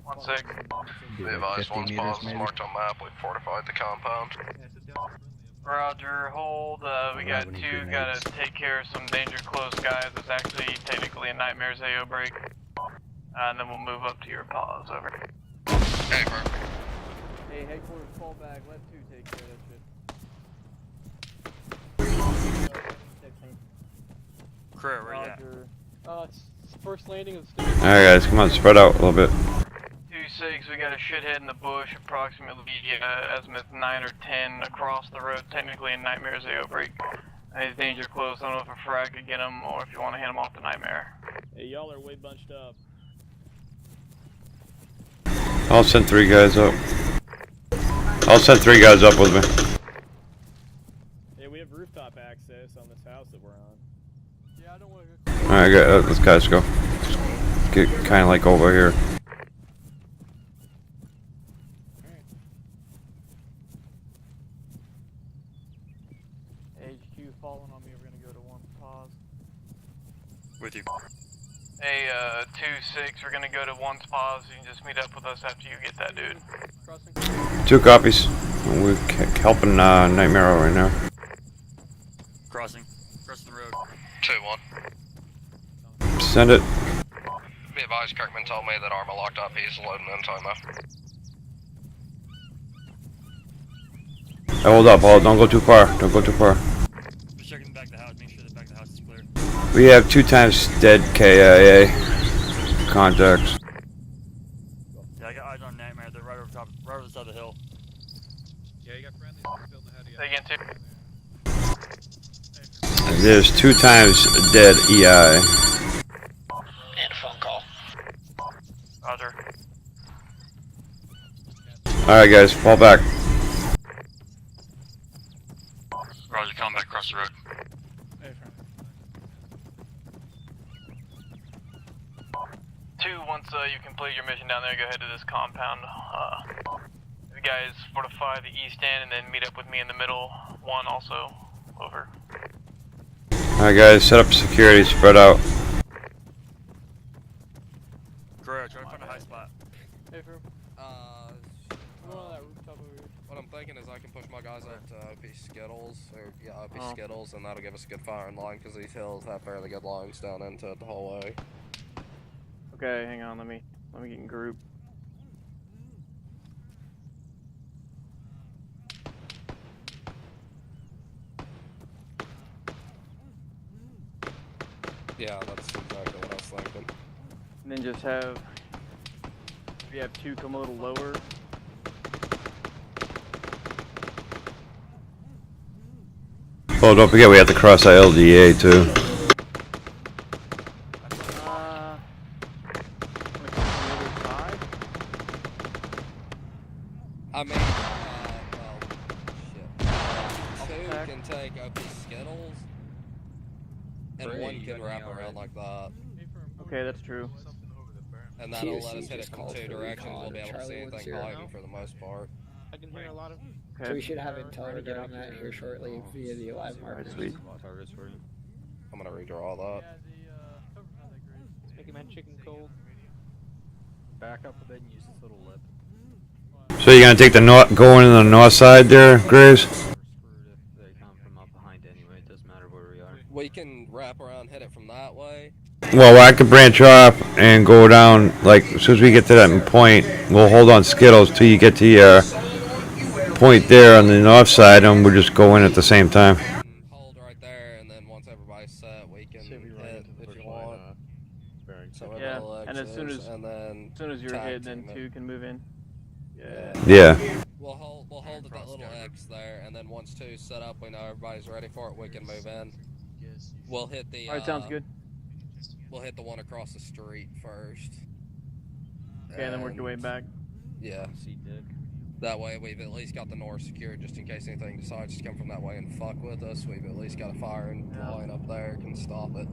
1-6. Be Be like advised, 50 one's meters pause is maybe. marked on map. We've fortified the compound. Roger, hold. We got Having 2, grenades. gotta take care of some danger close guys. It's actually technically a Nightmare's AO break. And then we'll move up to your pause, over. Hey, bro. Hey, headquarters, fall back. Let 2 take care of that shit. Career, where you at? It's first landing of the Alright guys, come on, spread out a little bit. 2-6, we got a shithead in the bush, approximately azimuth 9 or 10 across the road, technically in Nightmare's AO break. He's danger close. I don't know if a frag could get him or if you want to hand him off to Nightmare. Hey, y'all are way bunched up. I'll send 3 guys up. I'll send 3 guys up with me. Yeah, we have rooftop access on this house that we're on. Yeah, I don't want to go. Alright, let's guys go. Get kind of like over here. HQ falling on me. We're gonna go to 1 pause. With you. Hey, 2-6, we're gonna go to 1's pause. You can just meet up with us after you get that dude. Crossing. 2 copies. We're helping Nightmare out right now. Crossing. Crossing the road. 2-1. Send it. Be advised, Kirkman told me that Arma locked up. He's loading in time now. Hold up, don't go too far. Don't go too far. Just checking the back of the house. Make sure the back of the house is clear. We have 2 times dead KIA contacts. Yeah, I got eyes on Nightmare. They're right over top, right over the side of the hill. Yeah, you got friendlies building ahead of you. Say again, 2. There's 2 times dead EI. And a phone call. Roger. Alright guys, fall back. Roger, coming back across the road. Two, once you complete your mission down there, go ahead to this compound. You guys fortify the east end and then meet up with me in the middle. 1 also, over. Alright guys, set up security, spread out. Career, try to find a high spot. Hey, Frum. Come on that rooftop over here. What I'm thinking is I can push my guys up to OP Skittles, or yeah, OP Oh. Skittles, and that'll give us a good firing line because these hills have fairly good lines down into it the whole way. Okay, hang on. Let me get in group. Yeah, that's exactly what I was thinking. And then just have. If you have 2 come a little lower. Oh, don't forget we have to cross our LDA too. I mean, well, shit. 2 can take OP Skittles, and 1 can wrap around like that. Okay, that's true. And that'll let us TSC hit it just from called 2 for directions. recon We'll be of able to see Charlie anything 10 hiding for the most part. I can hear a lot of. Okay. So we should have intel to get on that here shortly via the live markers. Sweet. I'm gonna redraw that. Making my chicken cold. Back up a bit and use this little lip. So you're gonna take the north, going in the north side there, Graves? They come from up behind anyway. It doesn't matter where we are. We can wrap around, hit it from that way. Well, I could branch off and go down, like, as soon as we get to that point, we'll hold on Skittles till you get to your point there on the north side, and we'll just go in at the same time. Hold right there, and then once everybody's set, we can hit if you want. So Yeah, and as soon as you're tag hit, then team it. 2 can move in. Yeah. We'll hold at that little X there, and then once 2's set up, we know everybody's ready for it. We can move in. We'll hit the. All right, sounds good. We'll hit the one across the street first. Okay, and then work your way back. Yeah. That way, we've at least got the north secured, just in case anything decides to come from that way and fuck with us. We've at least got a firing line up there, can stop it.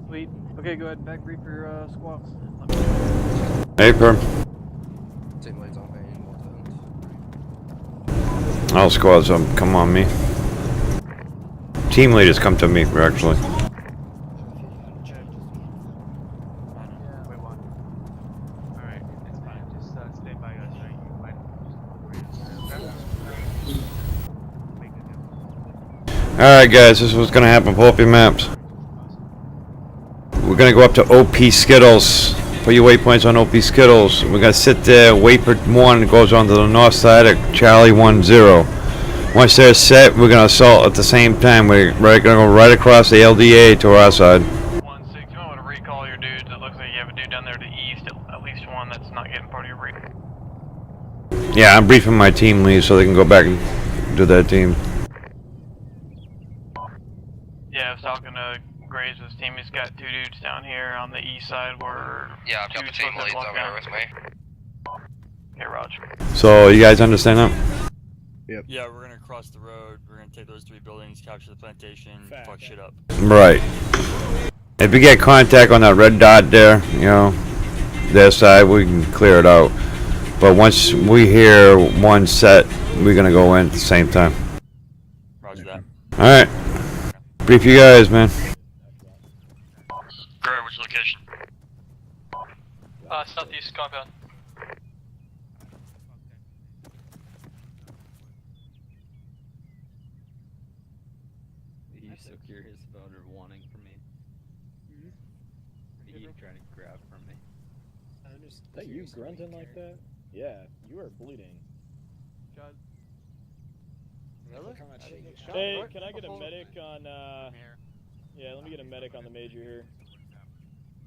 Sweet. Okay, go ahead and back brief your squawks. Hey, Perm. Team leads on me, more All squads come on me. Team leaders come to me, actually. Alright guys, this is what's gonna happen. Pull up your maps. We're gonna go up to OP Skittles. Put your waypoints on OP Skittles. We're gonna sit there. Waypoint 1 goes on to the north side of Charlie 1-0. Once they're set, we're gonna assault at the same time. We're gonna go right across the LDA to our side. 1-6, you might want to recall your dudes. It looks like you have a dude down there to the east, at least one that's not getting part of your brief. Yeah, I'm briefing my team lead so they can go back and do their team. Yeah, I was talking to Graves' team. He's got 2 dudes down here on the east side where... Yeah, I've got the team leads over here with me. Okay, Roger. So, you guys understand that? Yep. Yeah, we're gonna cross the road. We're gonna take those 3 buildings, capture the plantation, fuck shit up. Right. If you get contact on that red dot there, you know, their side, we can clear it out. But once we hear one set, we're gonna go in at the same time. Roger that. Alright. Brief you guys, man. Greg, which location? Southeast compound. He's so curious about her wanting from me. What are you trying to grab from me? Is that you grunting like that? Yeah, you are bleeding. Really? Hey, can I get a medic on, yeah, let me get a medic on the major here.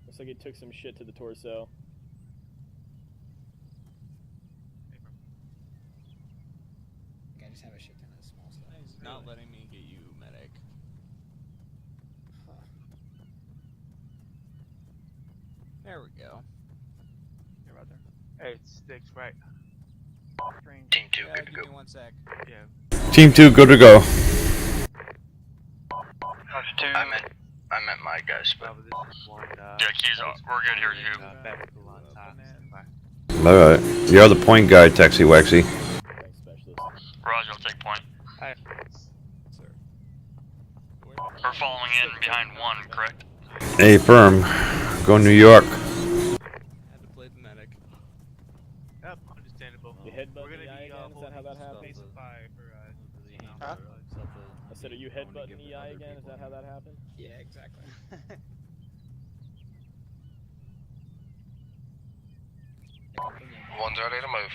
Looks like he took some shit to the torso. I just have a shit ton of small stuff. Not letting me get you medic. There we go. You're right there. Hey, it's sticks, right? Team 2, Yeah, good to give go. me 1 sec. Yeah. Team 2, good to go. Roger 2. I meant my guys, but... Yeah, keys off. We're good here, too. Alright. You're the point guy, Texie Wexy. Roger, I'll take point. Hi. We're following in behind 1, correct? Hey, firm. Go New York. Had to play the medic. Yep, understandable. You headbutt the EI again? Is that how that happens? Huh? I said, are you headbutting EI again? Is that how that happened? Yeah, exactly. One's ready to move.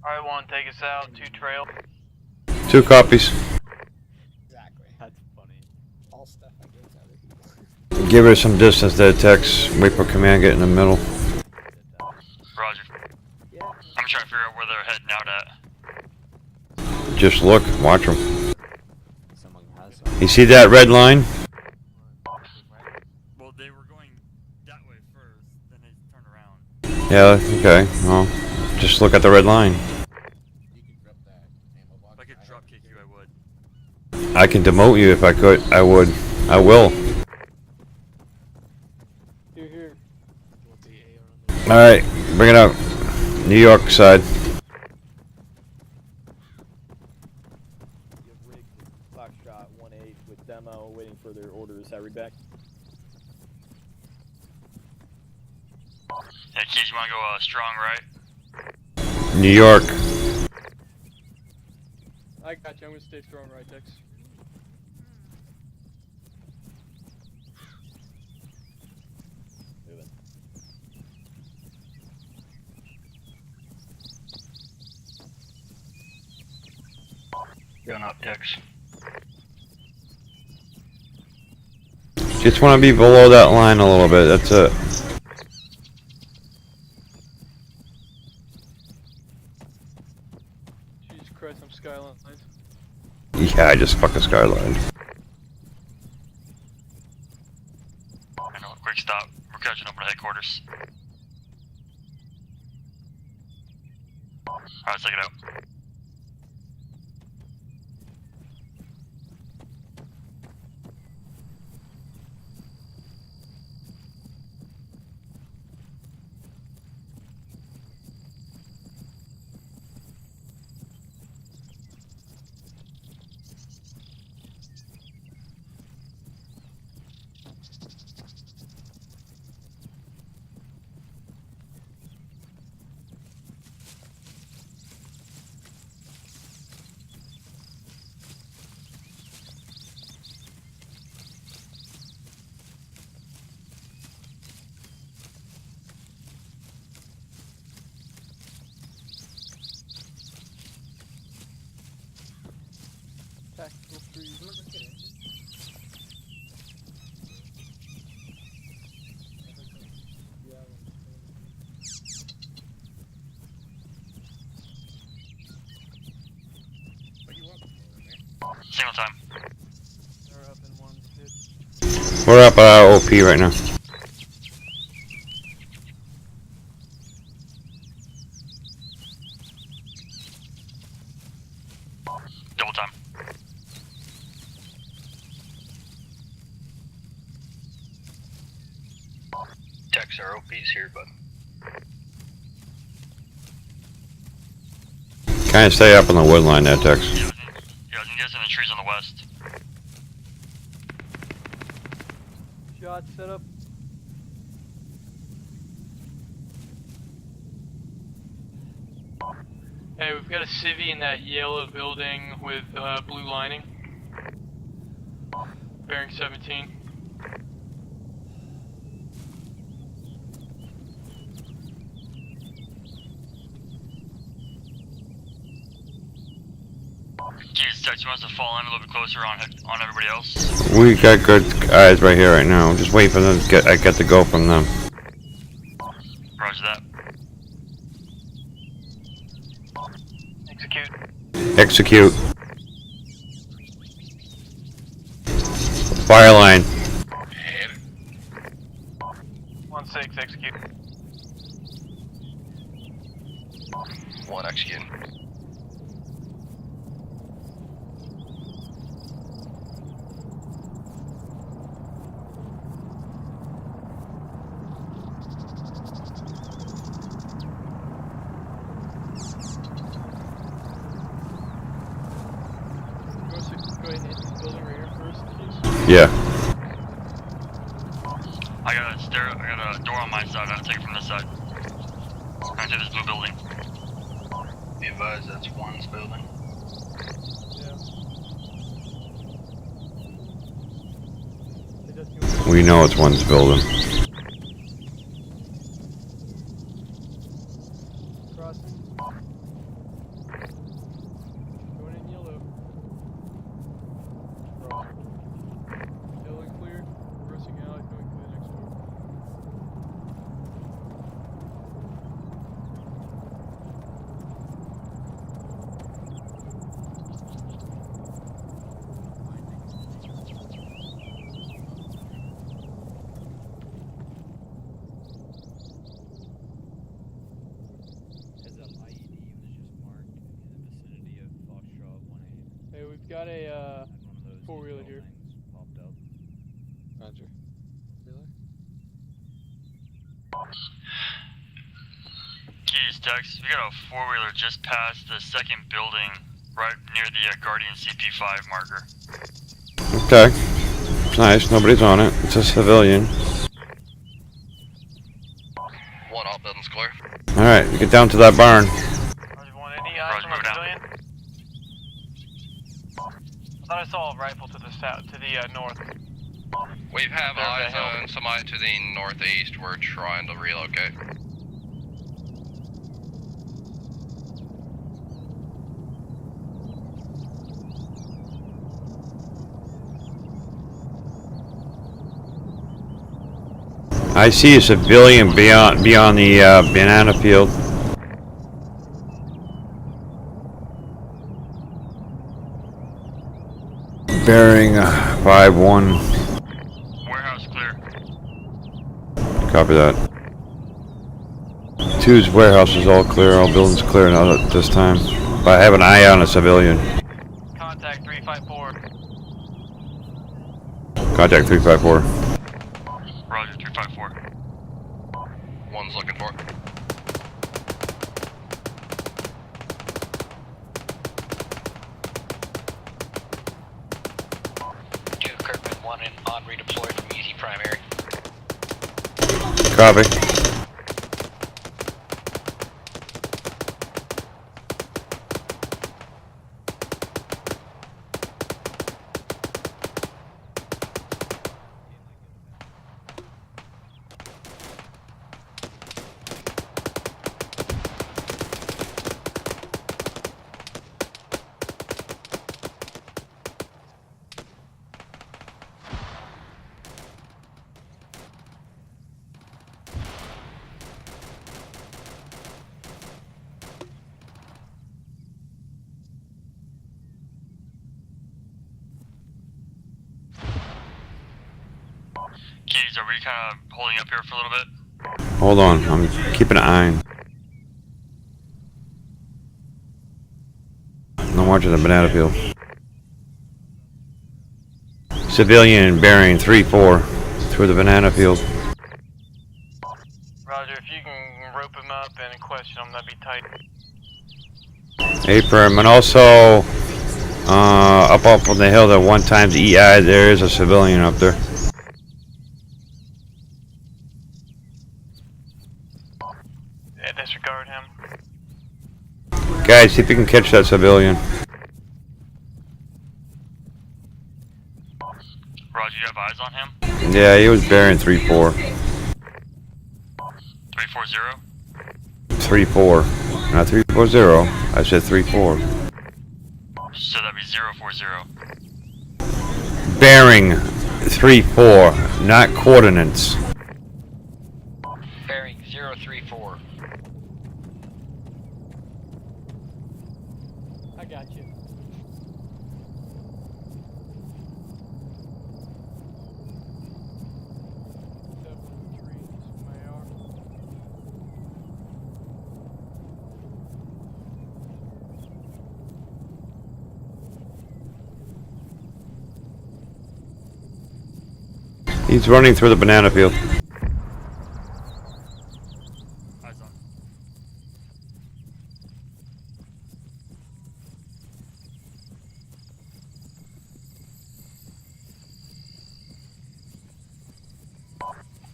Alright, 1, take us out. 2 trail. 2 copies. Exactly. That's funny. All stuff I give to other people. Give her some distance there, Tex. Wait for command, get in the middle. Roger. Yeah. I'm trying to figure out where they're heading out at. Just look, watch them. Someone has You see that red line? Well, they were going that way first, then they turned around. Yeah, okay. Well, just look at the red line. If I could drop kick you, I would. I can demote you if I could. I would. I will. Here. Alright, bring it up. New York side. You have rigged Foxtrot 1-8 with demo, waiting for their orders. I read back. Hey, keys, you wanna go strong, right? New York. I got you. I'm gonna stay strong right, Tex. Moving. Going up, Tex. Just want to be below that line a little bit. That's it. Jesus Christ, I'm skyline. Yeah, I just fucking skyline. I know, quick stop. We're catching up at headquarters. Alright, let's take it out. Tactical freeze. Single time. They're up in one pit. We're up at our OP right now. Double time. Tex, our OP's here, bud. Kind of stay up on the wood line there, Tex. Yeah, I was in the trees on the west. Shot set up. Hey, we've got a civvy in that yellow building with blue lining. Bearing 17. Jeez, Tex, you want us to fall in a little bit closer on everybody else? We got good eyes right here right now. Just wait for them to get the go from them. Roger that. Execute. Execute. Fire line. 1-6, execute. 1 execute. Go ahead and hit this building right here first, please. Yeah. I got a door on my side. I'll take it from this side. I'm gonna take this blue building. Be advised, that's 1's building. We know it's one's building. Crossing. Going in yellow. Yellow and clear. Reversing out, going to the next door. Hey, we've got a four-wheeler here. Roger. Keys, Tex, we got a four-wheeler just past the second building, right near the Guardian CP5 marker. Okay. Nice, nobody's on it. It's a civilian. 1, all buildings clear. Alright, get down to that barn. Any eyes on the civilian? I thought I saw a rifle to the south, to the north. We have There's eyes a hill. on somebody to the northeast. We're trying to relocate. I see a civilian beyond the banana field. Bearing 5-1. Warehouse clear. Copy that. 2's warehouse is all clear, all buildings clear now at this time. But I have an eye on a civilian. Contact 354. Contact 354. Roger, 354. 1's looking for it. Kirkman 1 and on redeploy from easy primary. Copy. Keys, are we kind of holding up here for a little bit? Hold on, I'm keeping an eye on. I'm watching the banana field. Civilian bearing 3-4 through the banana field. Roger, if you can rope him up and question him, that'd be tight. Apron, and also up on the hill that one times EI, there is a civilian up there. Yeah, disregard him. Guys, see if you can catch that civilian. Roger, you have eyes on him? Yeah, he was bearing 3-4. 340? 3-4. Not 340. I said 3-4. So that'd be 040. Bearing 3-4, not coordinates. Bearing 034. I got you. He's running through the banana field. Eyes on.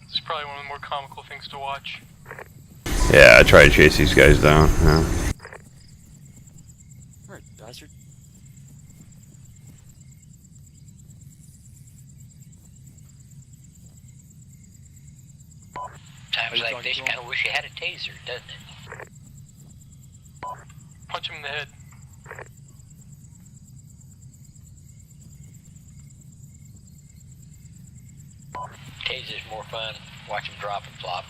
This is probably one of the more comical things to watch. Yeah, I try to chase these guys down. Yeah. Alright, bastard. Times like this, kind of wish you had a taser, doesn't it? Punch him in the head. Taser's more fun. Watch him drop and flop.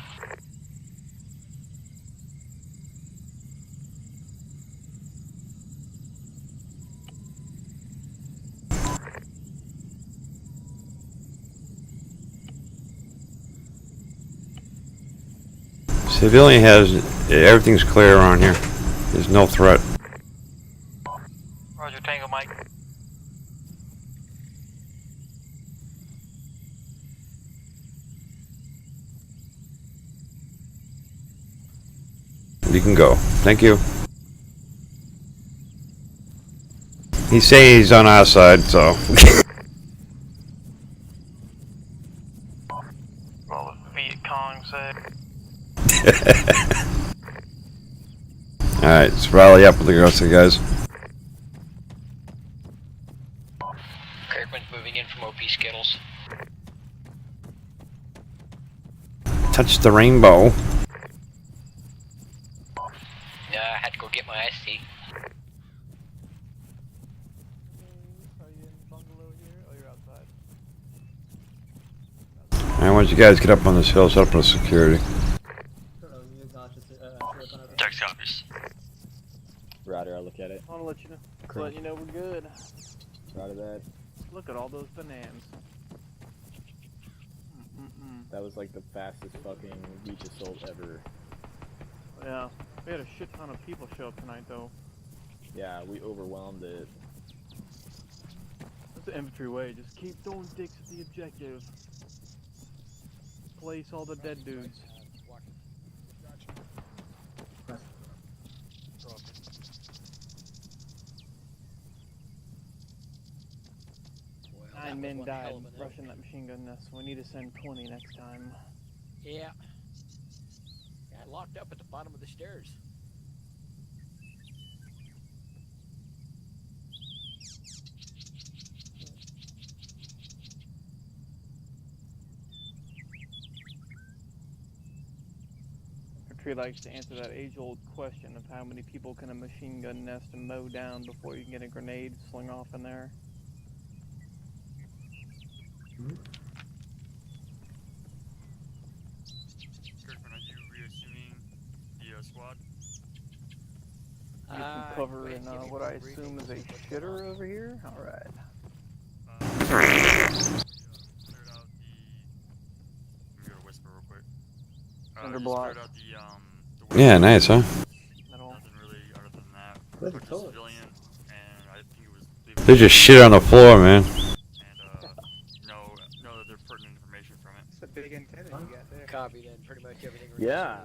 Civilian has, everything's clear around here. There's no threat. Roger, Tango Mike. You can go. Thank you. He's saying he's on our side, so. Well, the Viet Cong said. Alright, let's rally up with the rest of the guys. Kirkman's moving in from OP Skittles. Touch the rainbow. Yeah, I had to go get my IC. Alright, once you guys get up on this hill, set up for security. Dex copies. Roger, I'll look at it. I want to let you know. Let you know we're good. Roger that. Look at all those bananas. That was like the fastest fucking beach assault ever. Yeah, we had a shit ton of people show up tonight, though. Yeah, we overwhelmed it. That's the infantry way. Just keep throwing dicks at the objective. Place all the dead dudes. Well, 9 men died rushing that machine gun nest. We need to send 20 next time. Yeah. Got locked up at the bottom of the stairs. Infantry likes to answer that age-old question of how many people can a machine gun nest and mow down before you can get a grenade sling off in there. Kirkman, are you reassuming the squad? Get some cover in what I assume is a shitter over here. Alright. Cleared out block. Yeah, nice, huh? Where's the toilet? They just shit on the floor, man. It's a big antenna you got there. Copy then, pretty much everything. Yeah.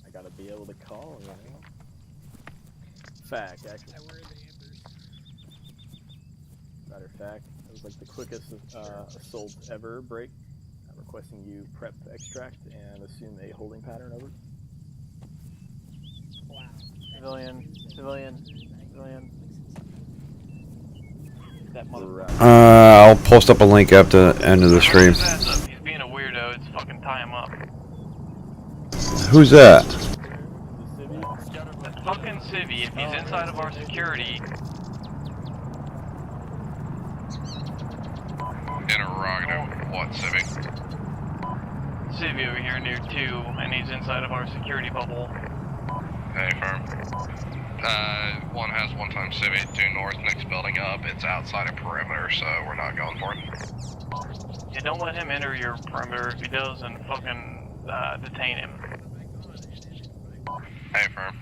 I gotta be able to call, you know? Fact, actually. Matter of fact, it was like the quickest assault ever break. I'm requesting you prep extract and assume a holding pattern over. Civilian, civilian, civilian. That motherfucker. I'll post up a link after the end of the stream. He's being a weirdo. It's fucking tie him up. Who's that? That's fucking Civvy. If he's inside of our security. Interrogative. What, Civvy? Civvy over here near 2, and he's inside of our security bubble. Hey, firm. One has one-time Civvy, due north, next building up. It's outside of perimeter, so we're not going for it. Yeah, don't let him enter your perimeter. If he does, then fucking detain him. Hey, firm.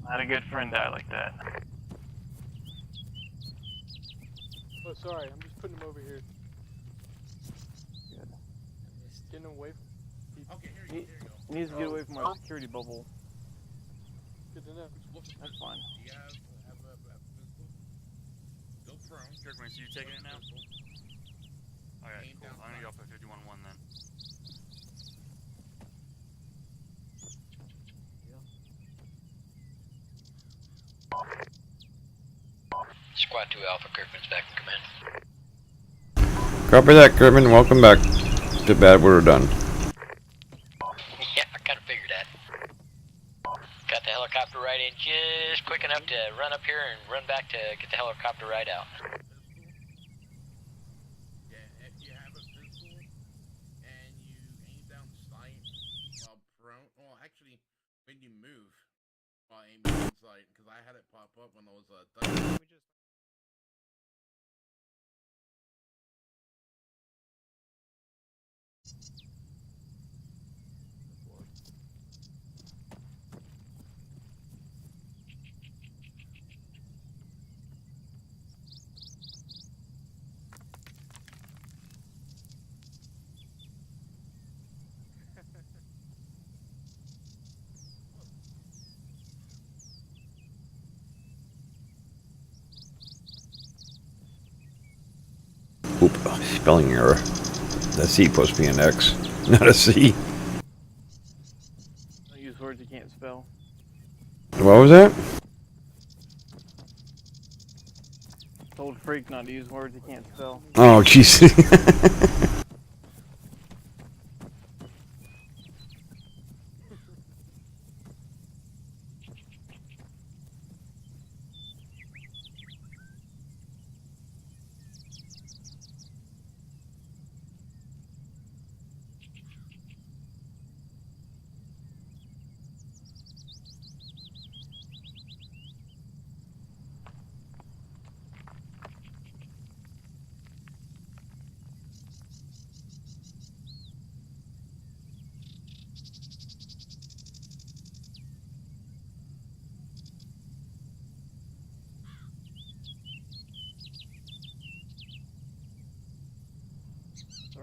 I had a good friend die like that. Oh, sorry, I'm just putting him over here. Getting away from... Okay, here you go. He needs to get away from our security bubble. Good to know. That's fine. Go prone. Kirkman, so you taking it now? Alright, cool. I'm gonna go for 51-1 then. Squad 2 Alpha, Kirkman's back in command. Copy that, Kirkman. Welcome back. Too bad we're done. Yeah, I kinda figured that. Got the helicopter ride in just quick enough to run up here and run back to get the helicopter ride out. Yeah, if you have a pistol and you aim down sight while prone, well, actually, when you move while aiming down sight, because I had it pop up when I was Oop, spelling error. The C supposed to be an X, not a C. Don't use words you can't spell. What was that? Told Freak not to use words he can't spell. Oh, jeez.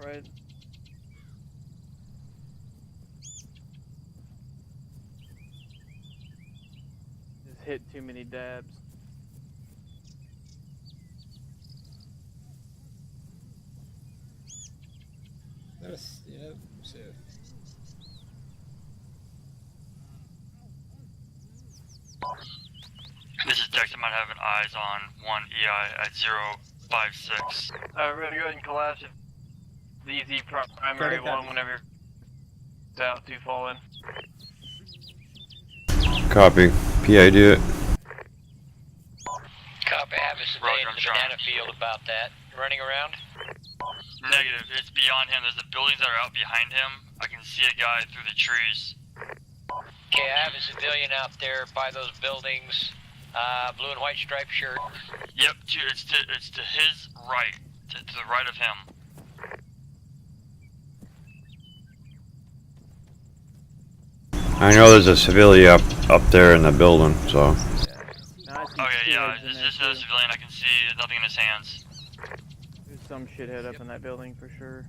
Alright. Just hit too many dabs. That's, yeah, so. This is Dex. I might have an eyes on 1 EI at 056. We're gonna go ahead and collapse it. The easy primary one whenever it's out to fall in. Copy. PID it. Copy, I have a civilian in the banana field about that. Running around? Negative. It's beyond him. There's the buildings that are out behind him. I can see a guy through the trees. Okay, I have a civilian out there by those buildings. Blue and white striped shirt. Yep, it's to his right. To the right of him. I know there's a civilian up there in the building, so. Okay, yeah, it's just a civilian. I can see nothing in his hands. There's some shithead up in that building for sure.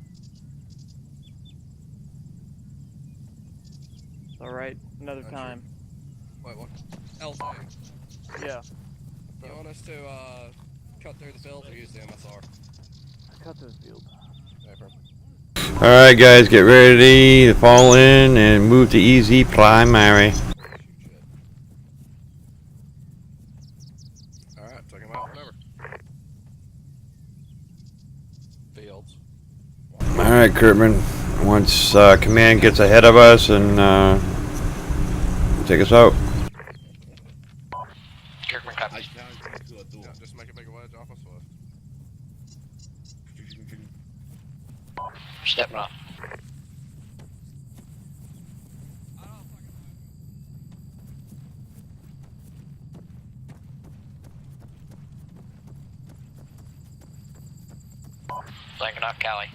Alright, another time. Wait, what? LZ. Yeah. You want us to, cut through the field or use the MSR? Cut through the field. Okay, perfect. Alright guys, get ready to fall in and move to easy primary. Alright, take him out whenever. Fields. Alright, Kurtman. Once command gets ahead of us and take us out. Kirkman copies. Yeah, just make a big wedge off us with. Stepping off. Flanking off Cali.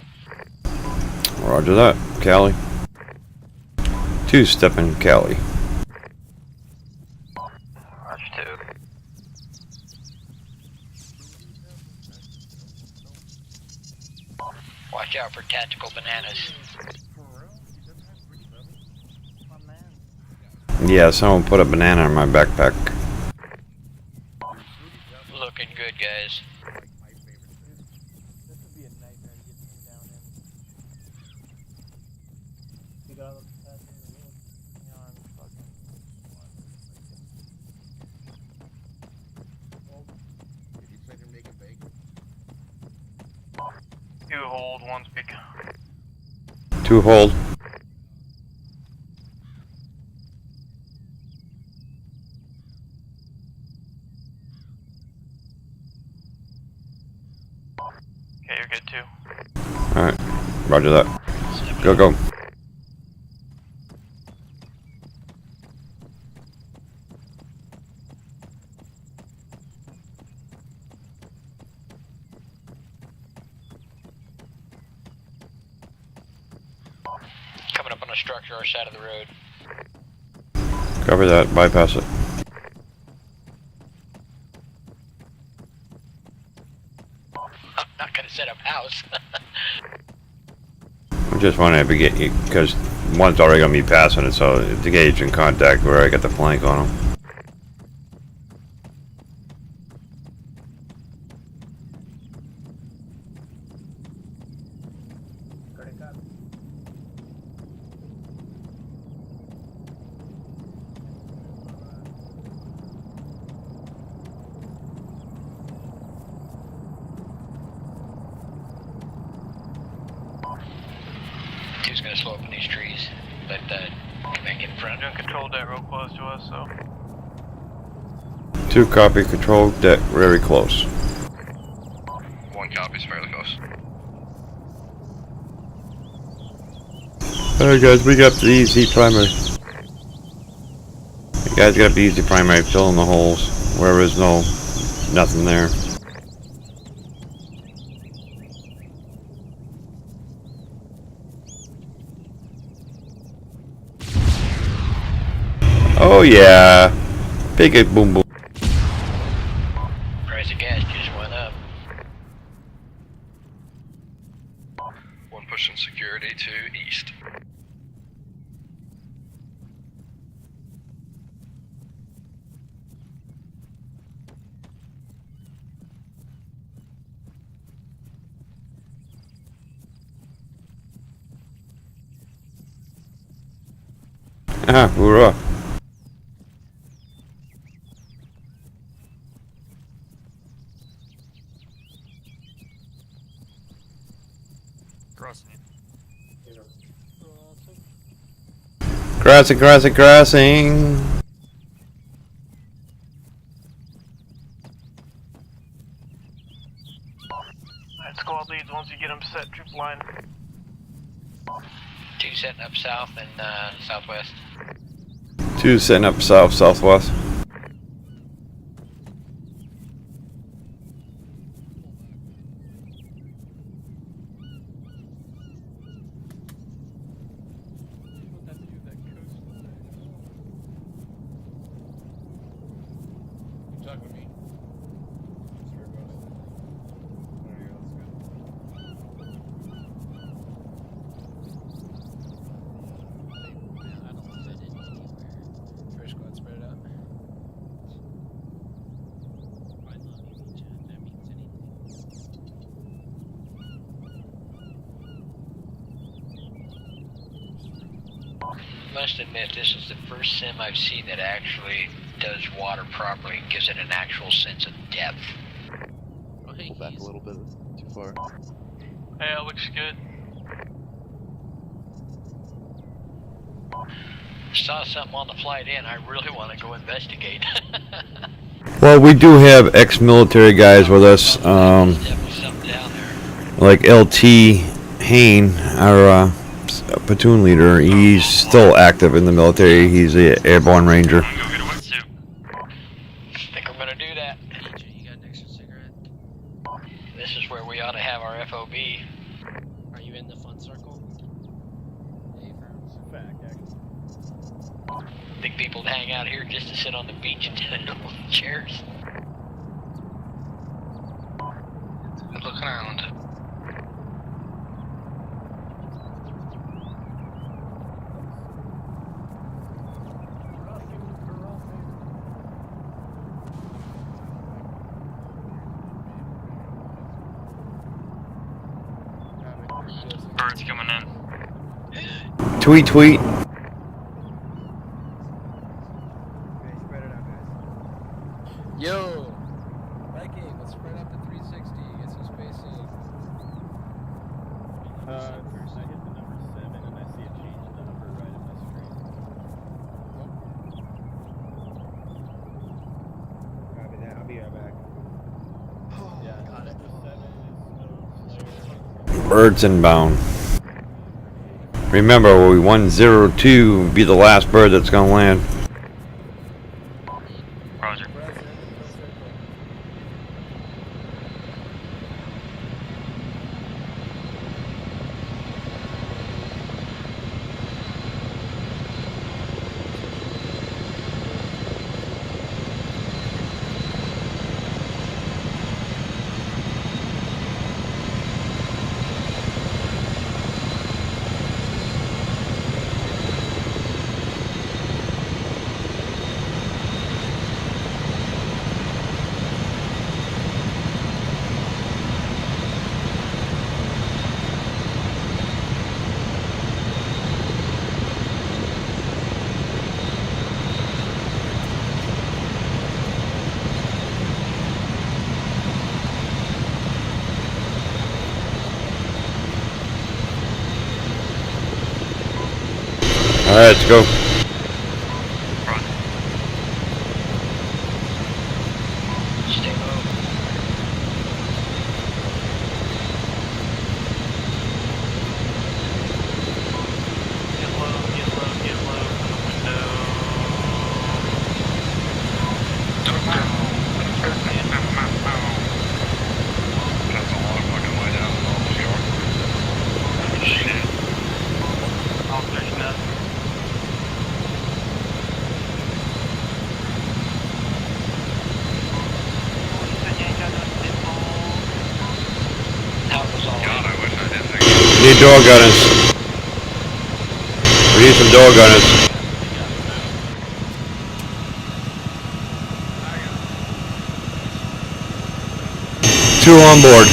Roger that, Cali. Two-stepping Cali. Roger 2. Watch out for tactical bananas. Yeah, someone put a banana in my backpack. Looking good, guys. Two hold, one speak. Two hold. Okay, you're good too. Alright, roger that. Go, go. Coming up on a structure our side of the road. Cover that, bypass it. I'm not gonna set up house. I just wanted to get you, because one's already going to be passing it, so to gauge in contact where I got the flank on him. Two's gonna slow up in these trees. Let command get in front. Doing control deck real close to us, so. Two copy, control deck, very close. One copy's fairly close. Alright guys, we got the easy primary. You guys got the easy primary, fill in the holes where there's nothing there. Oh yeah, big boom boom. Price of gas just went up. One pushing security to east. Ah, hoorah. Crossing. Crossing. Alright, squad leads once you get them set, troop line. Two setting up south and southwest. Two setting up south, southwest. must admit, this is the first sim I've seen that actually does water properly and gives it an actual sense of depth. Pull back a little bit. Too far. Yeah, it looks good. Saw something on the flight in. I really want to go investigate. Well, we do have ex-military guys with us, like LT Hain, our platoon leader. He's still active in the military. He's an airborne ranger. Think I'm gonna do that. You got an extra cigarette? This is where we ought to have our FOB. Are you in the fun circle? Fact, actually. Think people would hang out here just to sit on the beach and sit on chairs. Good looking island. Birds coming in. Tweet, tweet. Yo, Viking, let's spread up to 360. Get some space in. I hit the number 7 and I see it change the number right in my screen. Copy that. I'll be right back. Yeah, got it. Birds inbound. Remember, we 102 be the last bird that's gonna land. Roger. Alright, let's go. Stay low. Get low, get low, get low from the window. That's a lot of fucking way down in all New York. Shit. I'll fish net. God, I wish I didn't think. Need door gunners. We need some door gunners. Two on board.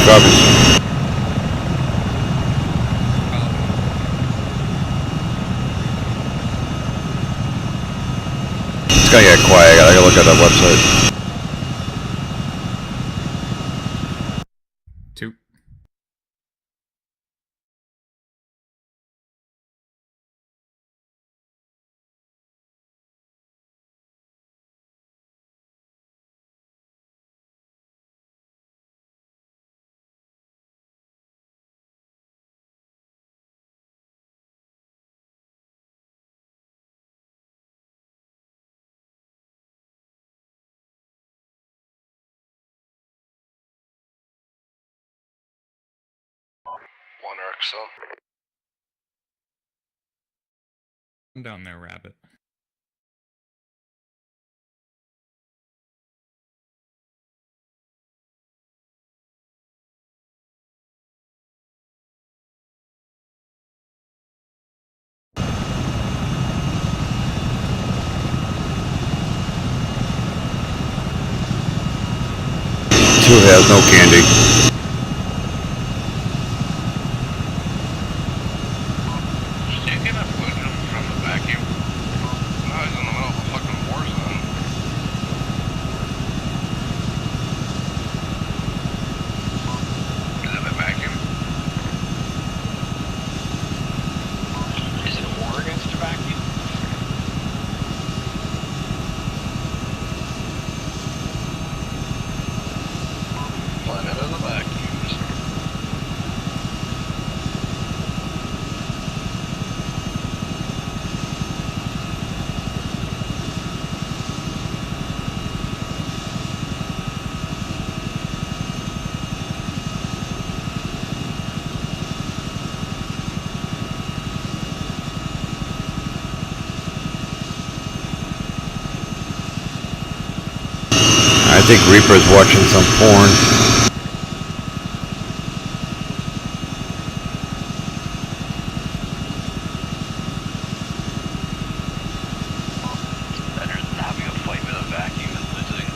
Copies. It's gonna get quiet. I gotta look at that website. One arc, so. I'm down there, Rabbit. Two has no candy. Did you get enough footage from the vacuum? No, he's in the middle of a fucking war zone. Is it a vacuum? Is it a war against a vacuum? Planet of the vacuums. I think Reaper's watching some porn. Better than having a fight with a vacuum and losing.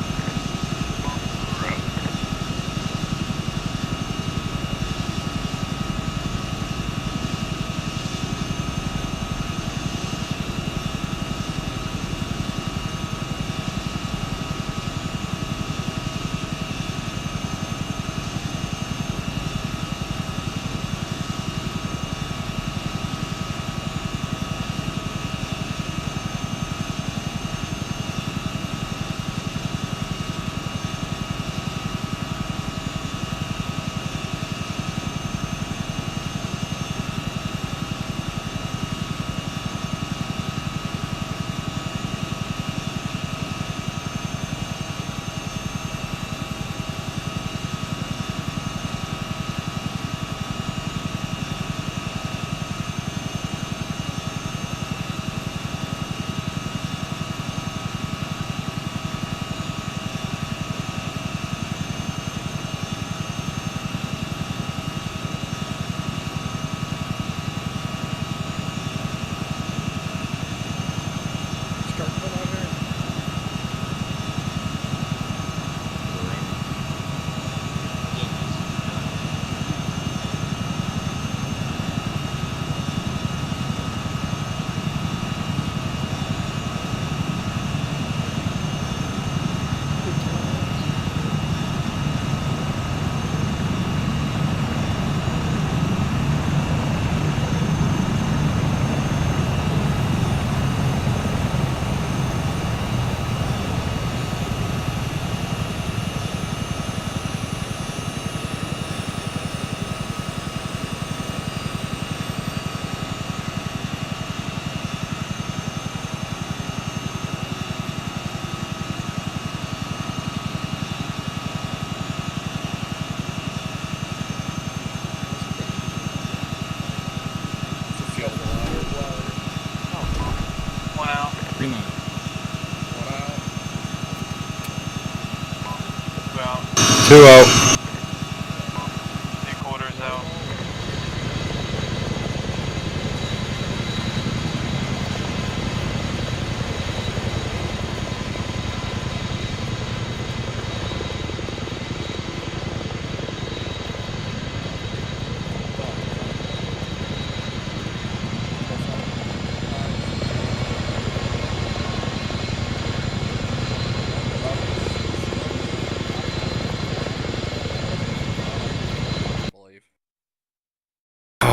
One out. Green light. Two out. 2 out. 3/4 out.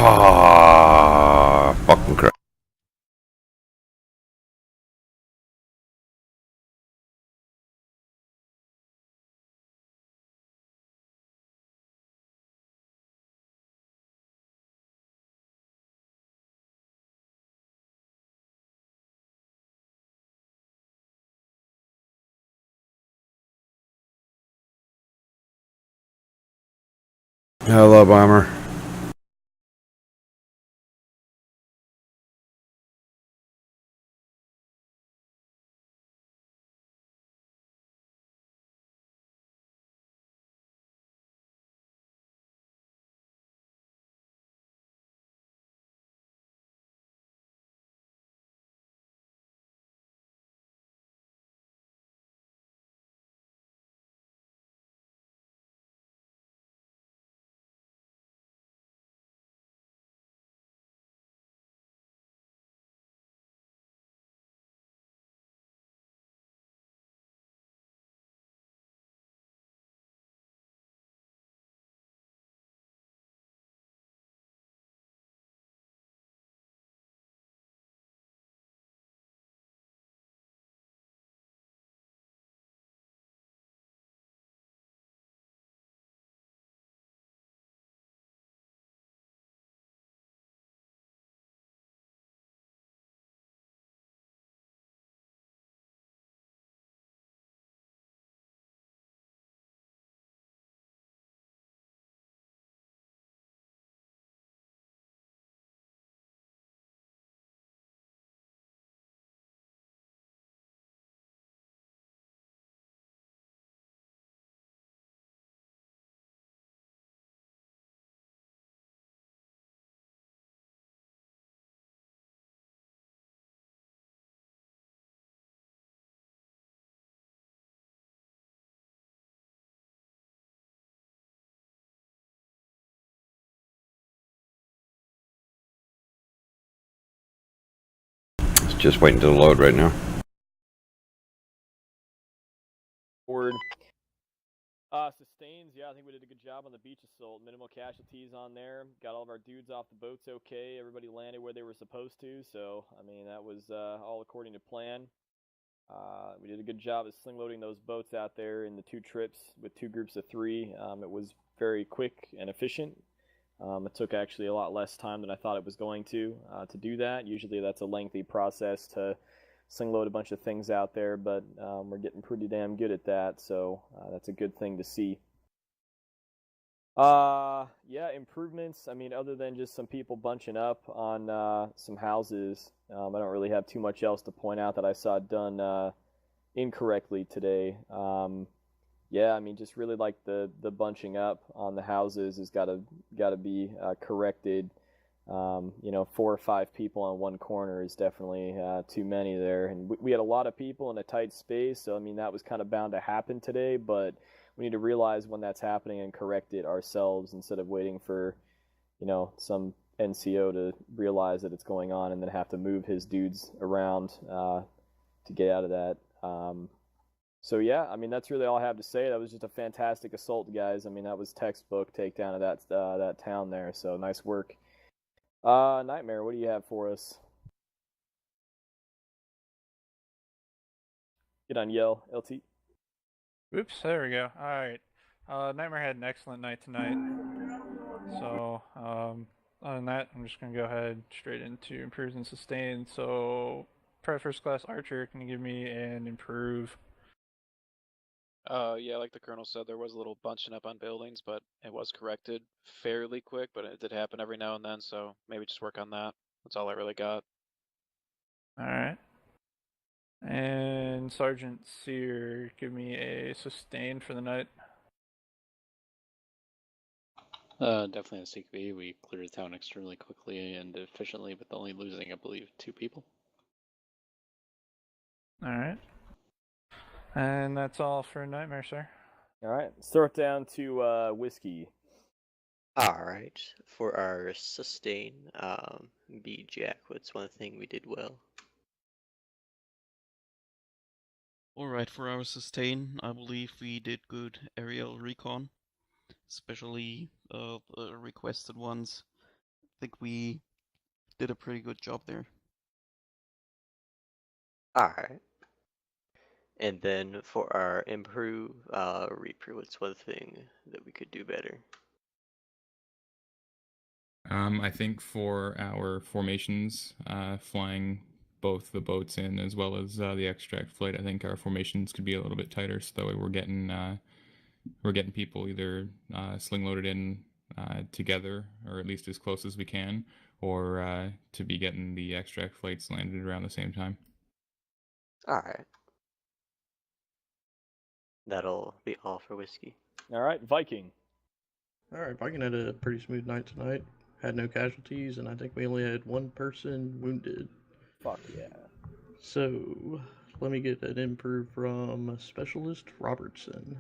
Ah, fucking crap. Hello, bomber. It's just waiting to load right now. Forward. Sustains, yeah, I think we did a good job on the beach assault. Minimal casualties on there. Got all of our dudes off the boats okay. Everybody landed where they were supposed to. So, I mean, that was all according to plan. We did a good job of sling loading those boats out there in the 2 trips with 2 groups of 3. It was very quick and efficient. It took actually a lot less time than I thought it was going to do that. Usually that's a lengthy process to sling load a bunch of things out there, but we're getting pretty damn good at that, so that's a good thing to see. Yeah, improvements. I mean, other than just some people bunching up on some houses, I don't really have too much else to point out that I saw done incorrectly today. Yeah, I mean, just really like the bunching up on the houses has gotta be corrected. 4 or 5 people on one corner is definitely too many there. And we had a lot of people in a tight space, so I mean that was kind of bound to happen today. But we need to realize when that's happening and correct it ourselves instead of waiting for, some NCO to realize that it's going on and then have to move his dudes around to get out of that. So yeah, I mean that's really all I have to say. That was just a fantastic assault, guys. I mean that was textbook takedown of that town there. So nice work. Nightmare, what do you have for us? Get on yell, LT. Oops, there we go. Alright. Nightmare had an excellent night tonight. So, other than that, I'm just going to go ahead straight into improves and sustain. So, First Class Archer, can you give me an improve? Yeah, like the colonel said, there was a little bunching up on buildings, but it was corrected fairly quick, but it did happen every now and then, so maybe just work on that. That's all I really got. Alright. And Sergeant Sear, give me a sustain for the night. Definitely a CQB. We cleared the town extremely quickly and efficiently, with only losing, I believe, 2 people. Alright. And that's all for Nightmare, sir. Alright, let's throw it down to Whiskey. Alright, for our sustain, B Jack, what's one thing we did well? Alright, for our sustain, I believe we did good aerial recon, especially the requested ones. think we did a pretty good job there. Alright. And then for our improve, Reaper, what's one thing that we could do better? I think for our formations, flying both the boats in as well as the extract flight, I think our formations could be a little bit tighter, so that way we're getting people either sling loaded in together, or at least as close as we can, or to be getting the extract flights landed around the same time. Alright. That'll be all for Whiskey. Alright, Viking. Alright, Viking had a pretty smooth night tonight. Had no casualties, and I think we only had one person wounded. Fuck yeah. So, let me get an improve from Specialist Robertson.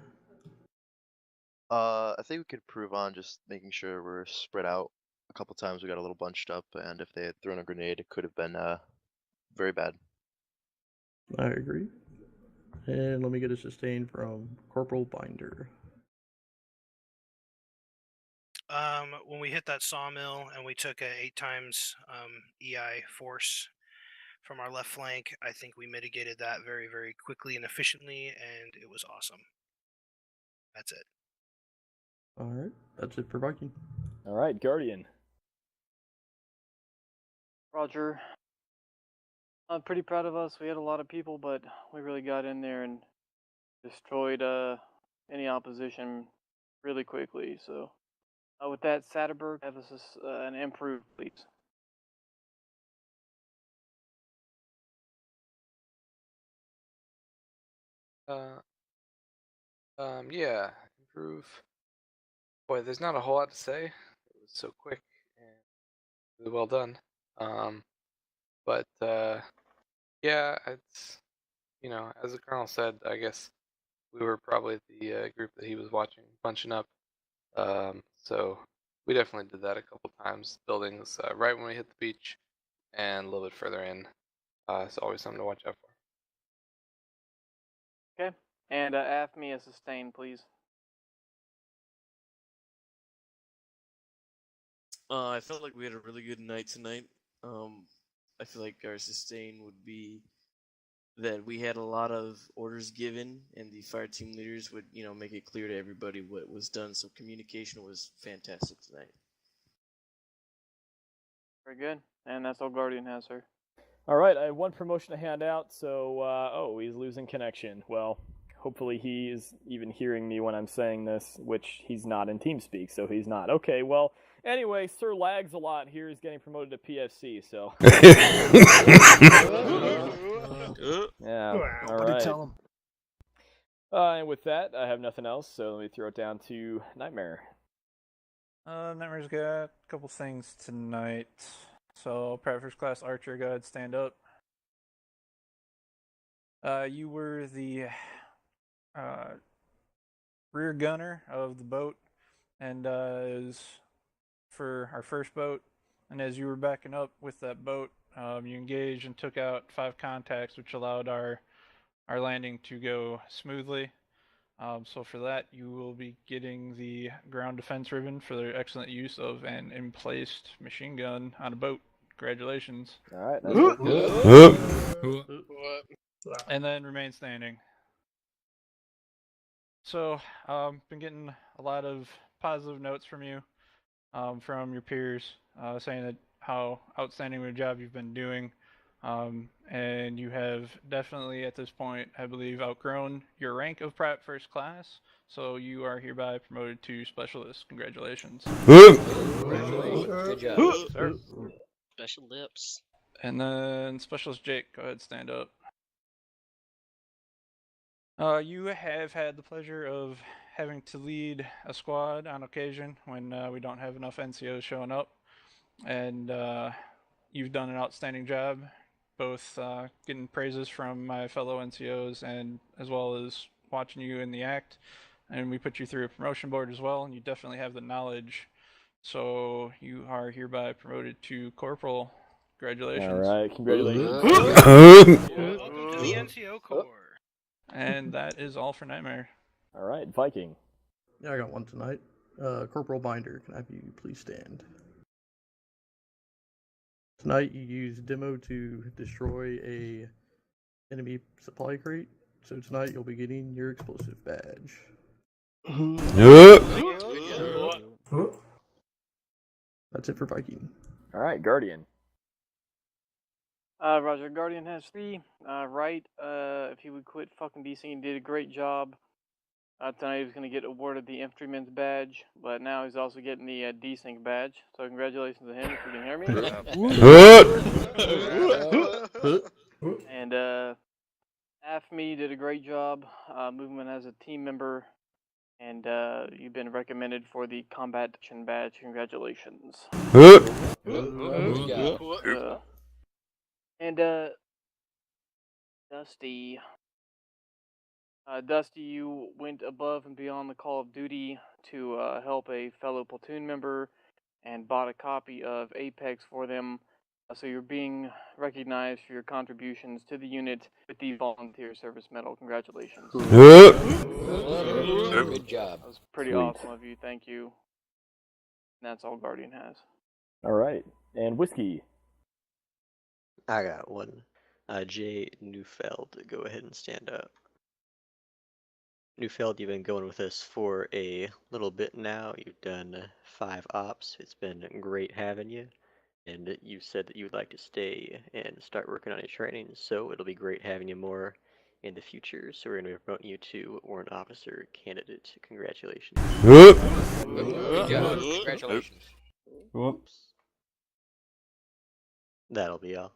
I think we could improve on just making sure we're spread out. A couple times we got a little bunched up, and if they had thrown a grenade, it could have been very bad. I agree. And let me get a sustain from Corporal Binder. When we hit that sawmill and we took a 8 times EI force from our left flank, I think we mitigated that very, very quickly and efficiently, and it was awesome. That's it. Alright, that's it for Viking. Alright, Guardian. Roger. I'm pretty proud of us. We had a lot of people, but we really got in there and destroyed any opposition really quickly. So, with that, Satterberg, have us an improve, please. Yeah, improve. Boy, there's not a whole lot to say. It was so quick and really well done. But yeah, it's, you know, as the colonel said, I guess we were probably the group that he was watching bunching up. So we definitely did that a couple times. Buildings right when we hit the beach and a little bit further in. It's always something to watch out for. Okay. And AFME a sustain, please. I felt like we had a really good night tonight. I feel like our sustain would be that we had a lot of orders given, and the fire team leaders would, you know, make it clear to everybody what was done. So communication was fantastic tonight. Very good. And that's all Guardian has, sir. Alright, I have one promotion to hand out, so, oh, he's losing connection. Well, hopefully he is even hearing me when I'm saying this, which he's not in TeamSpeak, so he's not. Okay, well, anyway, Sir Lags a lot here is getting promoted to PFC, so. Yeah, alright. Tell him. And with that, I have nothing else, so let me throw it down to Nightmare. Nightmare's got a couple things tonight. So, Private First Class Archer, go ahead, stand up. You were the rear gunner of the boat, and it was for our first boat. And as you were backing up with that boat, you engaged and took out 5 contacts, which allowed our landing to go smoothly. So for that, you will be getting the ground defense ribbon for their excellent use of an emplaced machine gun on a boat. Congratulations. Alright, and then remain standing. So, been getting a lot of positive notes from you, from your peers, saying that how outstanding of a job you've been doing. And you have definitely, at this point, I believe, outgrown your rank of Private First Class. So you are hereby promoted to Specialist. Congratulations. Good job, sir. Special lips. And then Specialist Jake, go ahead, stand up. You have had the pleasure of having to lead a squad on occasion when we don't have enough NCOs showing up. And you've done an outstanding job, both getting praises from my fellow NCOs and as well as watching you in the act. And we put you through a promotion board as well, and you definitely have the knowledge. So you are hereby promoted to Corporal. Congratulations. Alright, congratulations. Welcome to the NCO Corps. And that is all for Nightmare. Alright, Viking. Yeah, I got one tonight. Corporal Binder, can I have you please stand? Tonight you use demo to destroy a enemy supply crate. So tonight you'll be getting your explosive badge. That's it for Viking. All right, Guardian. Roger. Guardian has 3. Right. If he would quit fucking desync, he did a great job. Tonight he was going to get awarded the infantryman's badge, but now he's also getting the desync badge. So congratulations to him, if you can hear me. And AFME did a great job. Movement as a team member, and you've been recommended for the combat action badge. Congratulations. And Dusty. Dusty, you went above and beyond the call of duty to help a fellow platoon member and bought a copy of Apex for them. So you're being recognized for your contributions to the unit with the Volunteer Service Medal. Congratulations. Good job. That was pretty Sweet. awesome of you. Thank you. And that's all Guardian has. All right, and Whiskey. I got one. Jay Neufeld, go ahead and stand up. Neufeld, you've been going with us for a little bit now. You've done 5 ops. It's been great having you. And you said that you would like to stay and start working on your training, so it'll be great having you more in the future. So we're going to promote you to Warrant Officer Candidate. Congratulations. Good job. Congratulations. Whoops. That'll be all.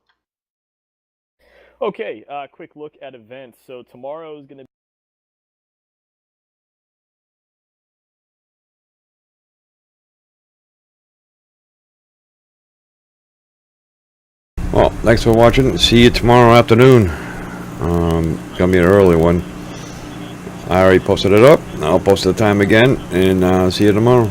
Okay, quick look at events. So tomorrow is going to Well, thanks for watching. See you tomorrow afternoon. Gonna be an early one. I already posted it up. I'll post the time again, and see you tomorrow.